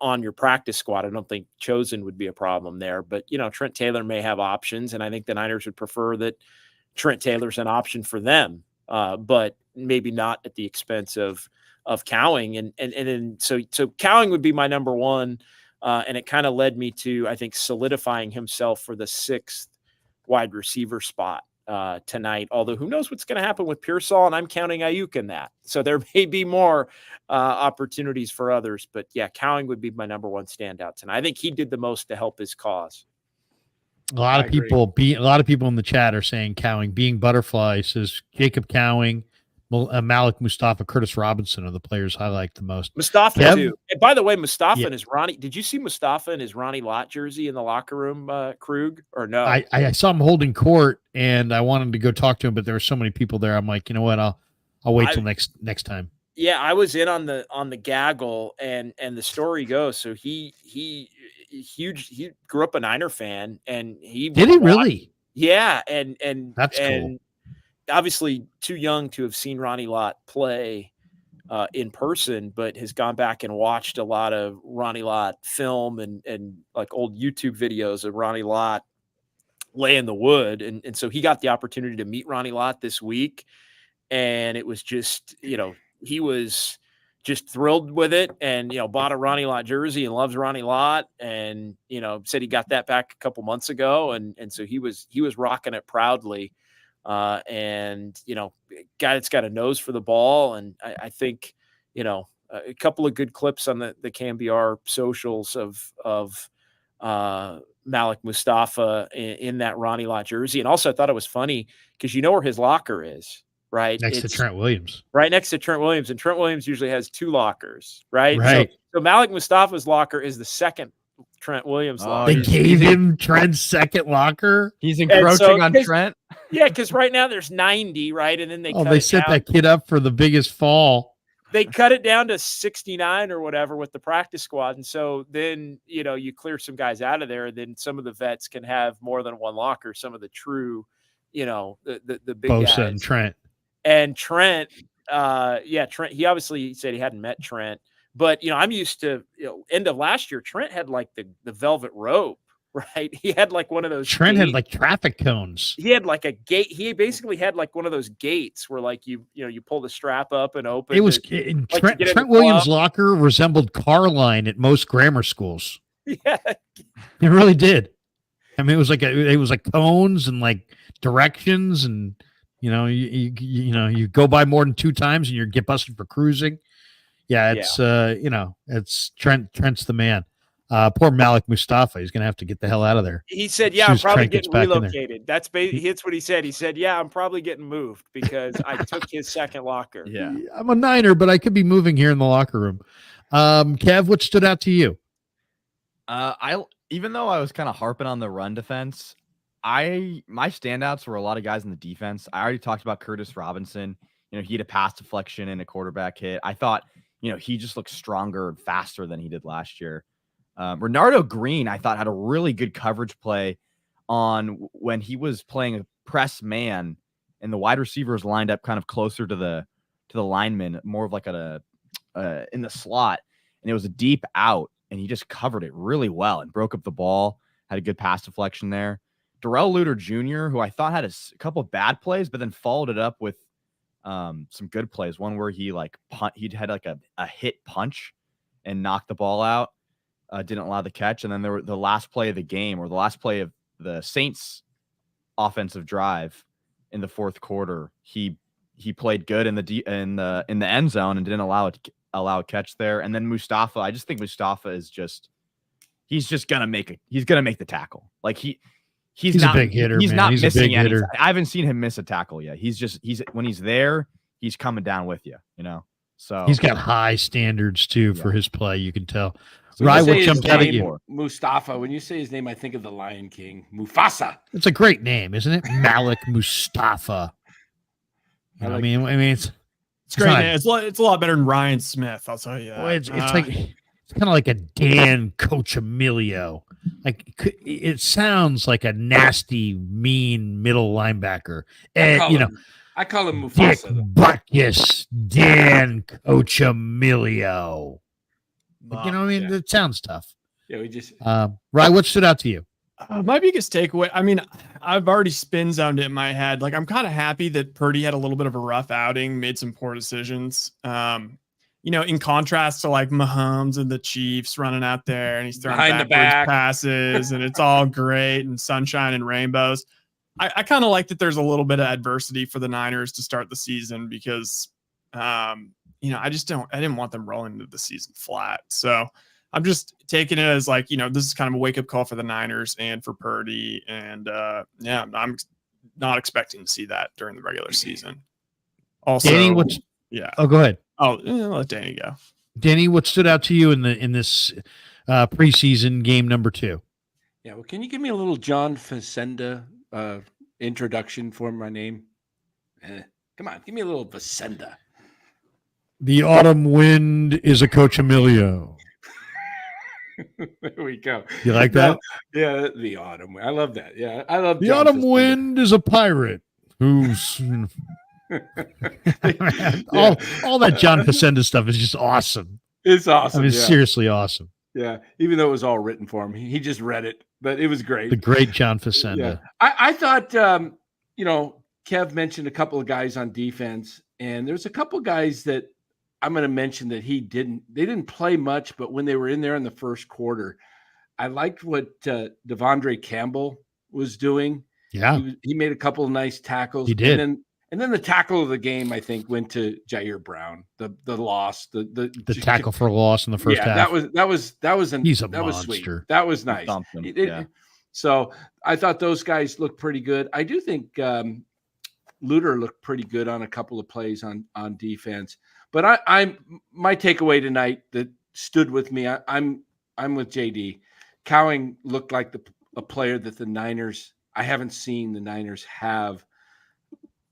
on your practice squad? I don't think Chosen would be a problem there, but Trent Taylor may have options, and I think the Niners would prefer that Trent Taylor's an option for them, but maybe not at the expense of Cowing. And so Cowing would be my number one, and it kind of led me to, I think, solidifying himself for the 6th wide receiver spot tonight, although who knows what's going to happen with Pearsall, and I'm counting Ayuk in that. So there may be more opportunities for others, but yeah, Cowing would be my number one standout tonight. I think he did the most to help his cause. A lot of people in the chat are saying Cowing. Being Butterfly says Jacob Cowing, Malik Mustafa, Curtis Robinson are the players I like the most. Mustafa Kev? too. And by the way, Mustafa Yeah. and his Ronnie. Did you see Mustafa and his Ronnie Lott jersey in the locker room, Krueg, or no? I saw him holding court, and I wanted to go talk to him, but there were so many people there. I'm like, you know what? I'll wait till next time. Yeah, I was in on the gaggle, and the story goes. So he grew up a Niner fan, and Did he really? Yeah, and That's cool. Obviously too young to have seen Ronnie Lott play in person, but has gone back and watched a lot of Ronnie Lott film and like old YouTube videos of Ronnie Lott laying the wood. And so he got the opportunity to meet Ronnie Lott this week. And it was just, he was just thrilled with it, and, bought a Ronnie Lott jersey and loves Ronnie Lott, and, said he got that back a couple months ago. And so he was rocking it proudly. And, guy that's got a nose for the ball. And I think, a couple of good clips on the KMBR socials of Malik Mustafa in that Ronnie Lott jersey. And also I thought it was funny because where his locker is, right? Next to Trent Williams. Right next to Trent Williams. And Trent Williams usually has 2 lockers, right? Right. So Malik Mustafa's locker is the second Trent Williams locker. They gave him Trent's second locker. He's encroaching on Trent. Yeah, because right now there's 90, right? And then they set that kid up for the biggest fall. They cut it down to 69 or whatever with the practice squad. And so then, you clear some guys out of there. Then some of the vets can have more than one locker. Some of the true, the big Bosa guys. and Trent. And Trent, Trent, he obviously said he hadn't met Trent. But, I'm used to, end of last year, Trent had like the velvet rope, right? He had like one of those. Trent had like traffic cones. He had like a gate. He basically had like one of those gates where like you pull the strap up and open. It was Trent Williams' locker resembled car line at most grammar schools. Yeah, it really did. I mean, it was like cones and like directions, and you go by more than 2 times and you get busted for cruising. Yeah, it's it's Trent's the man. Poor Malik Mustafa. He's going to have to get the hell out of there. He said, yeah, I'm probably getting relocated. That's what he said. He said, yeah, I'm probably getting moved because I took his second locker. Yeah. I'm a Niner, but I could be moving here in the locker room. Kev, what stood out to you? Even though I was kind of harping on the run defense, my standouts were a lot of guys in the defense. I already talked about Curtis Robinson. He had a pass deflection and a quarterback hit. I thought, he just looked stronger and faster than he did last year. Renardo Green, I thought, had a really good coverage play on when he was playing a press man and the wide receivers lined up kind of closer to the lineman, more of like in the slot. And it was a deep out, and he just covered it really well and broke up the ball, had a good pass deflection there. Darrell Luter Jr., who I thought had a couple of bad plays, but then followed it up with some good plays. One where he he'd had like a hit punch and knocked the ball out. Didn't allow the catch. And then there were the last play of the game, or the last play of the Saints offensive drive in the fourth quarter. He played good in the end zone and didn't allow a catch there. And then Mustafa, I just think Mustafa is he's gonna make the tackle. Like he's not a big hitter. He's man. not he's missing a big hitter. I haven't seen him miss a tackle yet. He's when he's there, he's coming down with you, So he's got high standards too for his play. You can tell. So Right, what jumped out at you? Mustafa. When you say his name, I think of the Lion King, Mufasa. It's a great name, isn't it? Malik Mustafa. I mean, it's great. It's a lot better than Ryan Smith. I'll tell you that. Well, it's kind of like a Dan Coach Emilio. Like it sounds like a nasty, mean middle linebacker. And I call him Dick Mufasa. Butkus, Dan Coach Emilio. It sounds tough. Yeah, we just Ryan, what stood out to you? My biggest takeaway, I mean, I've already spin zoned it in my head. Like, I'm kind of happy that Purdy had a little bit of a rough outing, made some poor decisions. In contrast to like Mahomes and the Chiefs running out there and he's throwing backwards passes and it's all great and sunshine and rainbows. I kind of like that there's a little bit of adversity for the Niners to start the season because, I didn't want them rolling into the season flat. So I'm just taking it as like, this is kind of a wake up call for the Niners and for Purdy. And I'm not expecting to see that during the regular season. Also, Danny, what's yeah. oh go ahead. Oh, let Danny go. Danny, what stood out to you in this preseason game number 2? Yeah, well, can you give me a little John Facenda introduction for my name? Come on, give me a little Facenda. The autumn wind is a Coach Emilio. There we go. You like that? Yeah, the autumn. I love that. Yeah, I love The John autumn Facenda. wind is a pirate who's all that John Facenda stuff is just awesome. It's awesome. I mean, yeah. seriously awesome. Yeah, even though it was all written for him, he just read it, but it was great. The great John Facenda. Yeah. I thought, Kev mentioned a couple of guys on defense, and there's a couple of guys that I'm going to mention that they didn't play much, but when they were in there in the first quarter, I liked what Devondre Campbell was doing. Yeah. He made a couple of nice tackles. He did. And then the tackle of the game, I think, went to Jair Brown. The loss, the tackle for a loss in the first half. He's a monster. Was sweet. That was nice. So I thought those guys looked pretty good. I do think Luter looked pretty good on a couple of plays on defense. But my takeaway tonight that stood with me. I'm with JD. Cowing looked like a player that the Niners. I haven't seen the Niners have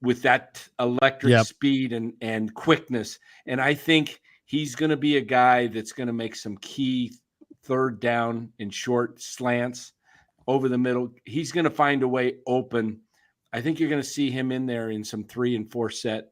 with that electric speed and quickness. And I think he's going to be a guy that's going to make some key third down and short slants over the middle. He's going to find a way open. I think you're going to see him in there in some 3 and 4 set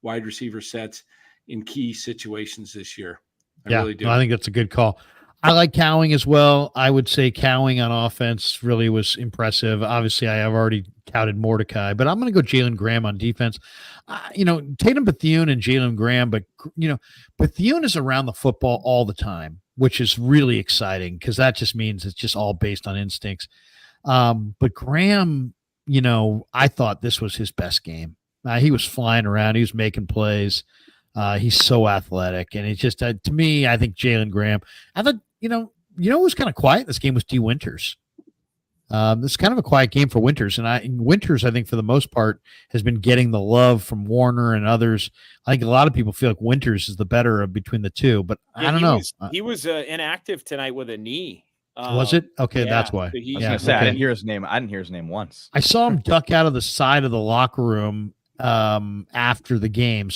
wide receiver sets in key situations this year. I really do. I think that's a good call. I like Cowing as well. I would say Cowing on offense really was impressive. Obviously, I have already touted Mordecai, but I'm going to go Jalen Graham on defense. Tatum Bethune and Jalen Graham, but, Bethune is around the football all the time, which is really exciting because that just means it's just all based on instincts. But Graham, I thought this was his best game. He was flying around. He was making plays. He's so athletic. And it's just, to me, I think Jalen Graham, I thought, who was kind of quiet this game was D. Winters. This is kind of a quiet game for Winters. And Winters, I think, for the most part, has been getting the love from Warner and others. I think a lot of people feel like Winters is the better of between the two, but I don't know. He was inactive tonight with a knee. Was it? Okay, that's why. I was going to say, I didn't hear his name. I didn't hear his name once. I saw him duck out of the side of the locker room after the game.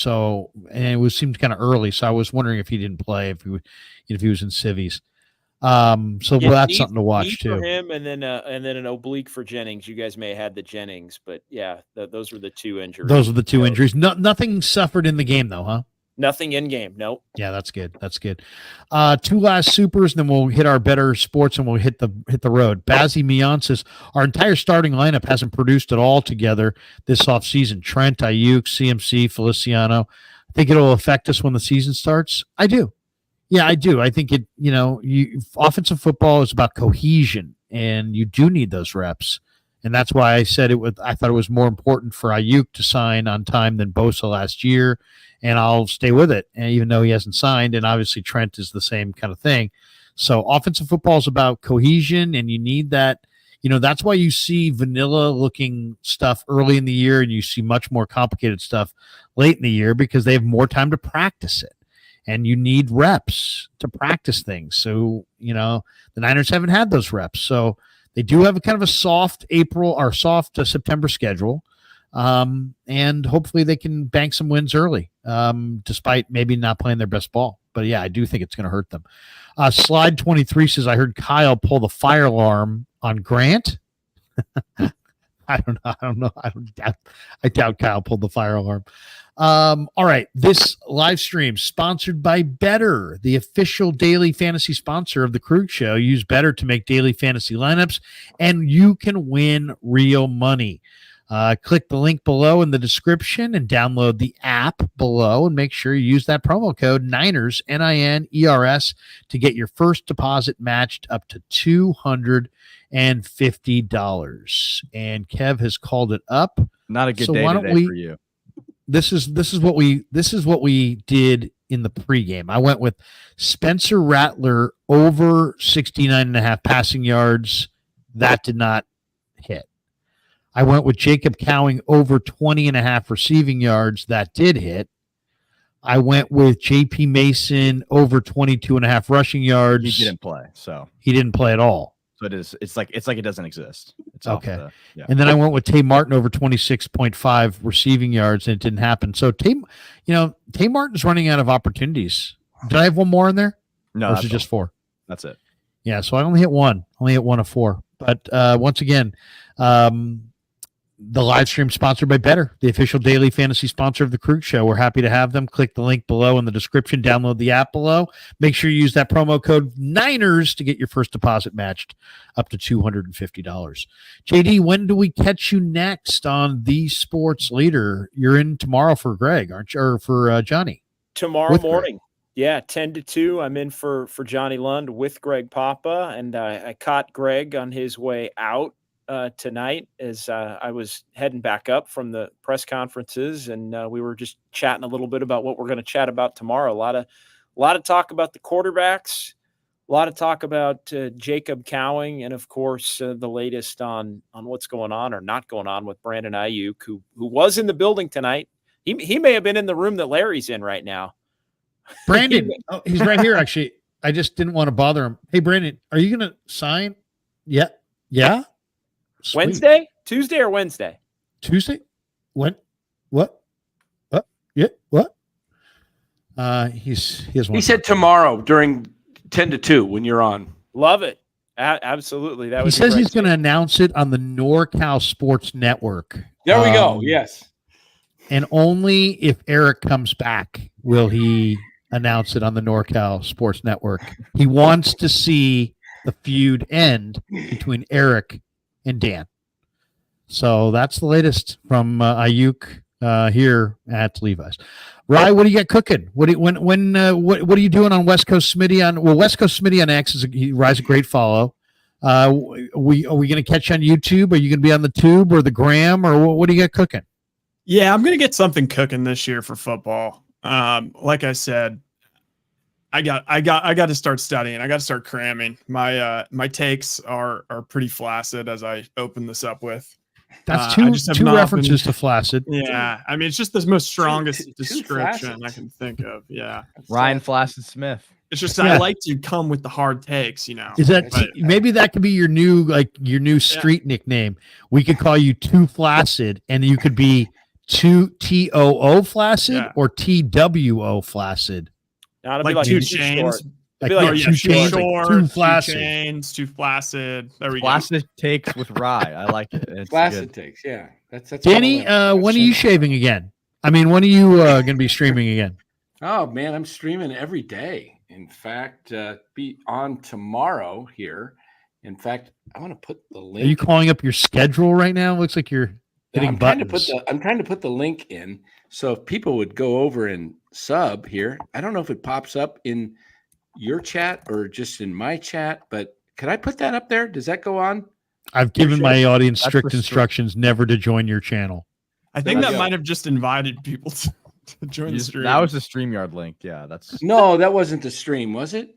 And it seemed kind of early. So I was wondering if he didn't play, if he was in civvies. That's something to watch too. For him, and then an oblique for Jennings. You guys may have had the Jennings, but those were the 2 injuries. Those were the 2 injuries. Nothing suffered in the game though, huh? Nothing in game. Nope. Yeah, that's good. 2 last supers, and then we'll hit our better sports and we'll hit the road. Bazzi Mian says our entire starting lineup hasn't produced at all together this offseason. Trent, Ayuk, CMC, Feliciano. I think it'll affect us when the season starts. I do. Yeah, I do. I think offensive football is about cohesion, and you do need those reps. And that's why I said I thought it was more important for Ayuk to sign on time than Bosa last year, and I'll stay with it, and even though he hasn't signed. And obviously Trent is the same kind of thing. So offensive football is about cohesion, and you need that. That's why you see vanilla looking stuff early in the year, and you see much more complicated stuff late in the year because they have more time to practice it. And you need reps to practice things. So, the Niners haven't had those reps. So they do have a kind of a soft September schedule. And hopefully they can bank some wins early, despite maybe not playing their best ball. But yeah, I do think it's going to hurt them. Slide 23 says, I heard Kyle pull the fire alarm on Grant. I don't know. I doubt Kyle pulled the fire alarm. All right. This live stream sponsored by Better, the official daily fantasy sponsor of the Krueg Show. Use Better to make daily fantasy lineups, and you can win real money. Click the link below in the description and download the app below, and make sure you use that promo code Niners, NINERS, to get your first deposit matched up to $250. And Kev has called it up. Not a good day today for you. This is what we did in the pregame. I went with Spencer Rattler over 69.5 passing yards. That did not hit. I went with Jacob Cowing over 20.5 receiving yards. That did hit. I went with J.P. Mason over 22.5 rushing yards. He didn't play, so he didn't play at all. So it's like it doesn't exist. It's okay. And then I went with Tay Martin over 26.5 receiving yards, and it didn't happen. So Tay Martin's running out of opportunities. Did I have one more in there? No, or is it just 4? That's it. Yeah, so I only hit one. Only hit 1 of 4. But once again, the live stream sponsored by Better, the official daily fantasy sponsor of the Krueg Show. We're happy to have them. Click the link below in the description. Download the app below. Make sure you use that promo code Niners to get your first deposit matched up to $250. JD, when do we catch you next on The Sports Leader? You're in tomorrow for Greg, aren't you? Or for Johnny? Tomorrow morning. Greg. Yeah, 10 to 2. I'm in for Johnny Lund with Greg Papa, and I caught Greg on his way out tonight as I was heading back up from the press conferences, and we were just chatting a little bit about what we're going to chat about tomorrow. A lot of talk about the quarterbacks, a lot of talk about Jacob Cowing, and of course the latest on what's going on or not going on with Brandon Ayuk, who was in the building tonight. He may have been in the room that Larry's in right now. Brandon, he's right here. Actually, I just didn't want to bother him. Hey, Brandon, are you going to sign? Yeah. Sweet. Wednesday, Tuesday, or Wednesday? Tuesday. When? What? Yeah. What? He said tomorrow during 10 to 2 when you're on. Love it. Absolutely. He says he's going to announce it on the NorCal Sports Network. There we go. Yes. And only if Eric comes back will he announce it on the NorCal Sports Network. He wants to see the feud end between Eric and Dan. So that's the latest from Ayuk here at Levi's. Rye, what do you got cooking? What are you doing on West Coast Smitty West Coast Smitty on X is Rye's a great follow. Are we going to catch you on YouTube? Are you going to be on the Tube or the Gram, or what do you got cooking? Yeah, I'm going to get something cooking this year for football. Like I said, I got to start studying. I got to start cramming. My takes are pretty flaccid, as I open this up with. That's two references to flaccid. Yeah, I mean, it's just the most strongest description I can think of. Yeah, Ryan Flaccid Smith. It's just I like to come with the hard takes. Is that maybe that could be your new street nickname? We could call you Too Flaccid, and you could be TOO Flaccid or TWO Flaccid. Like 2 Chains. Like 2 Chains, Too Flaccid. 2 Chains, Too Flaccid. There we go. Flaccid takes with Rye. I like it. It's Flaccid good. takes. Yeah, that's. Danny, when are you shaving again? I mean, when are you going to be streaming again? Oh man, I'm streaming every day. In fact, be on tomorrow here. In fact, I want to put the link. Are you calling up your schedule right now? Looks like you're hitting buttons. I'm trying to put the link in, so if people would go over and sub here. I don't know if it pops up in your chat or just in my chat, but could I put that up there? Does that go on? I've given my audience strict instructions never to join your channel. I think that might have just invited people to join the stream. That was the StreamYard link. Yeah, that's no, that wasn't the stream, was it?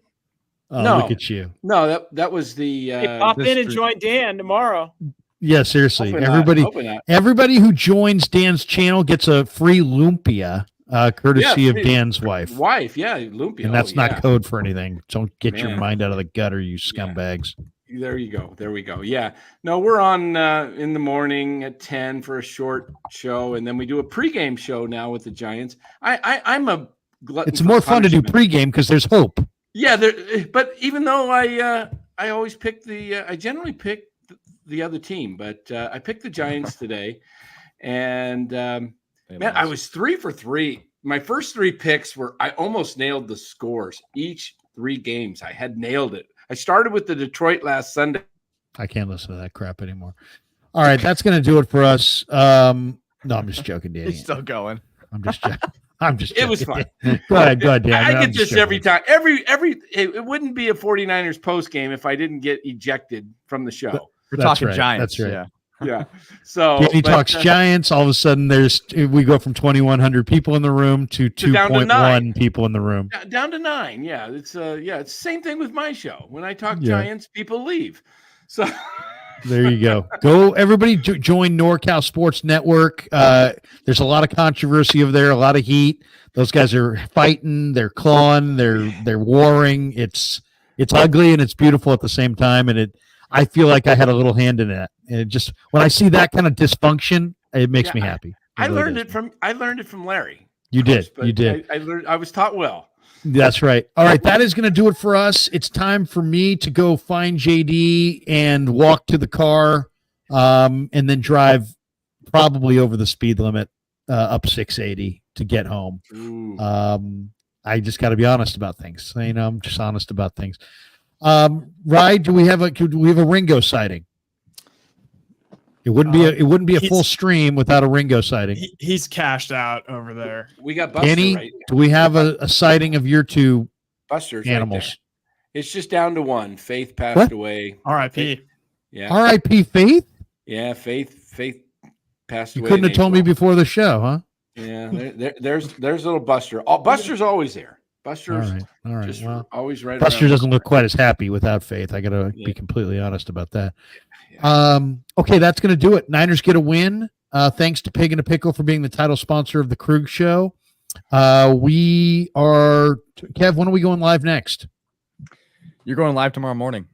Oh, no, look at you. No, that was the. Hey, pop in and join Dan tomorrow. Yeah, seriously, everybody who joins Dan's channel gets a free lumpia. Courtesy of Dan's wife. Lumpia. And that's not code for anything. Don't get your mind out of the gutter, you scumbags. There you go. There we go. Yeah. No, we're on in the morning at 10 for a short show, and then we do a pregame show now with the Giants. I'm a glutton. It's more fun to do pregame because there's hope. Yeah, but even though I always pick I generally pick the other team, but I picked the Giants today, and man, I was 3 for 3. My first 3 picks I almost nailed the scores. Each 3 games, I had nailed it. I started with the Detroit last Sunday. I can't listen to that crap anymore. All right, that's going to do it for us. No, I'm just joking, Danny. He's still going. I'm just joking. It was fun. Go ahead, Dan. I get this every time. It wouldn't be a 49ers post game if I didn't get ejected from the show. We're talking Giants. That's right. Yeah. So Danny talks Giants. All of a sudden, we go from 2,100 people in the room to 2.1 people in the room. Down to 9. Yeah, it's the same thing with my show. When I talk Giants, people leave. So There you go. Go, everybody, join NorCal Sports Network. There's a lot of controversy over there, a lot of heat. Those guys are fighting, they're clawing, they're warring. It's ugly and it's beautiful at the same time, and I feel like I had a little hand in that. And it just when I see that kind of dysfunction, it makes me happy. I learned it from Larry. You did. You did. I learned. I was taught well. That's right. All right, that is going to do it for us. It's time for me to go find JD and walk to the car, and then drive probably over the speed limit up 680 to get home. I just got to be honest about things. I'm just honest about things. Rye, do we have a Ringo sighting? It wouldn't be a full stream without a Ringo sighting. He's cashed out over there. We got Buster. Danny, right? do we have a sighting of your two Buster's animals? Right, it's just down to one. Faith passed away. R.I.P. Yeah. R.I.P. Faith? Yeah, Faith passed You away. couldn't have told me before the show, huh? Yeah, there's little Buster. Buster's always there. Buster's all right. just Well, always right. Buster around. doesn't look quite as happy without Faith. I got to be completely honest about that. Okay, that's going to do it. Niners get a win. Thanks to Pig and a Pickle for being the title sponsor of the Krueg Show. We are Kev. When are we going live next? You're going live tomorrow morning.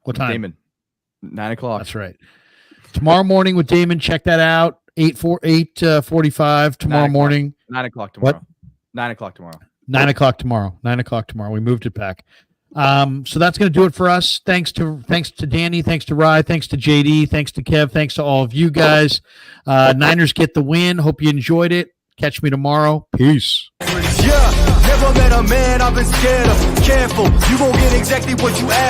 What time? Damon, 9 o'clock. That's right. Tomorrow morning with Damon. Check that out. 8:45 tomorrow morning. 9 o'clock tomorrow. What? 9 o'clock tomorrow. 9 o'clock tomorrow. 9 o'clock tomorrow. We moved it back. So that's going to do it for us. Thanks to Danny. Thanks to Rye. Thanks to JD. Thanks to Kev. Thanks to all of you guys. Niners get the win. Hope you enjoyed it. Catch me tomorrow. Peace. Yeah, never met a man I've been scared of. Careful, you gon' get exactly what you asked.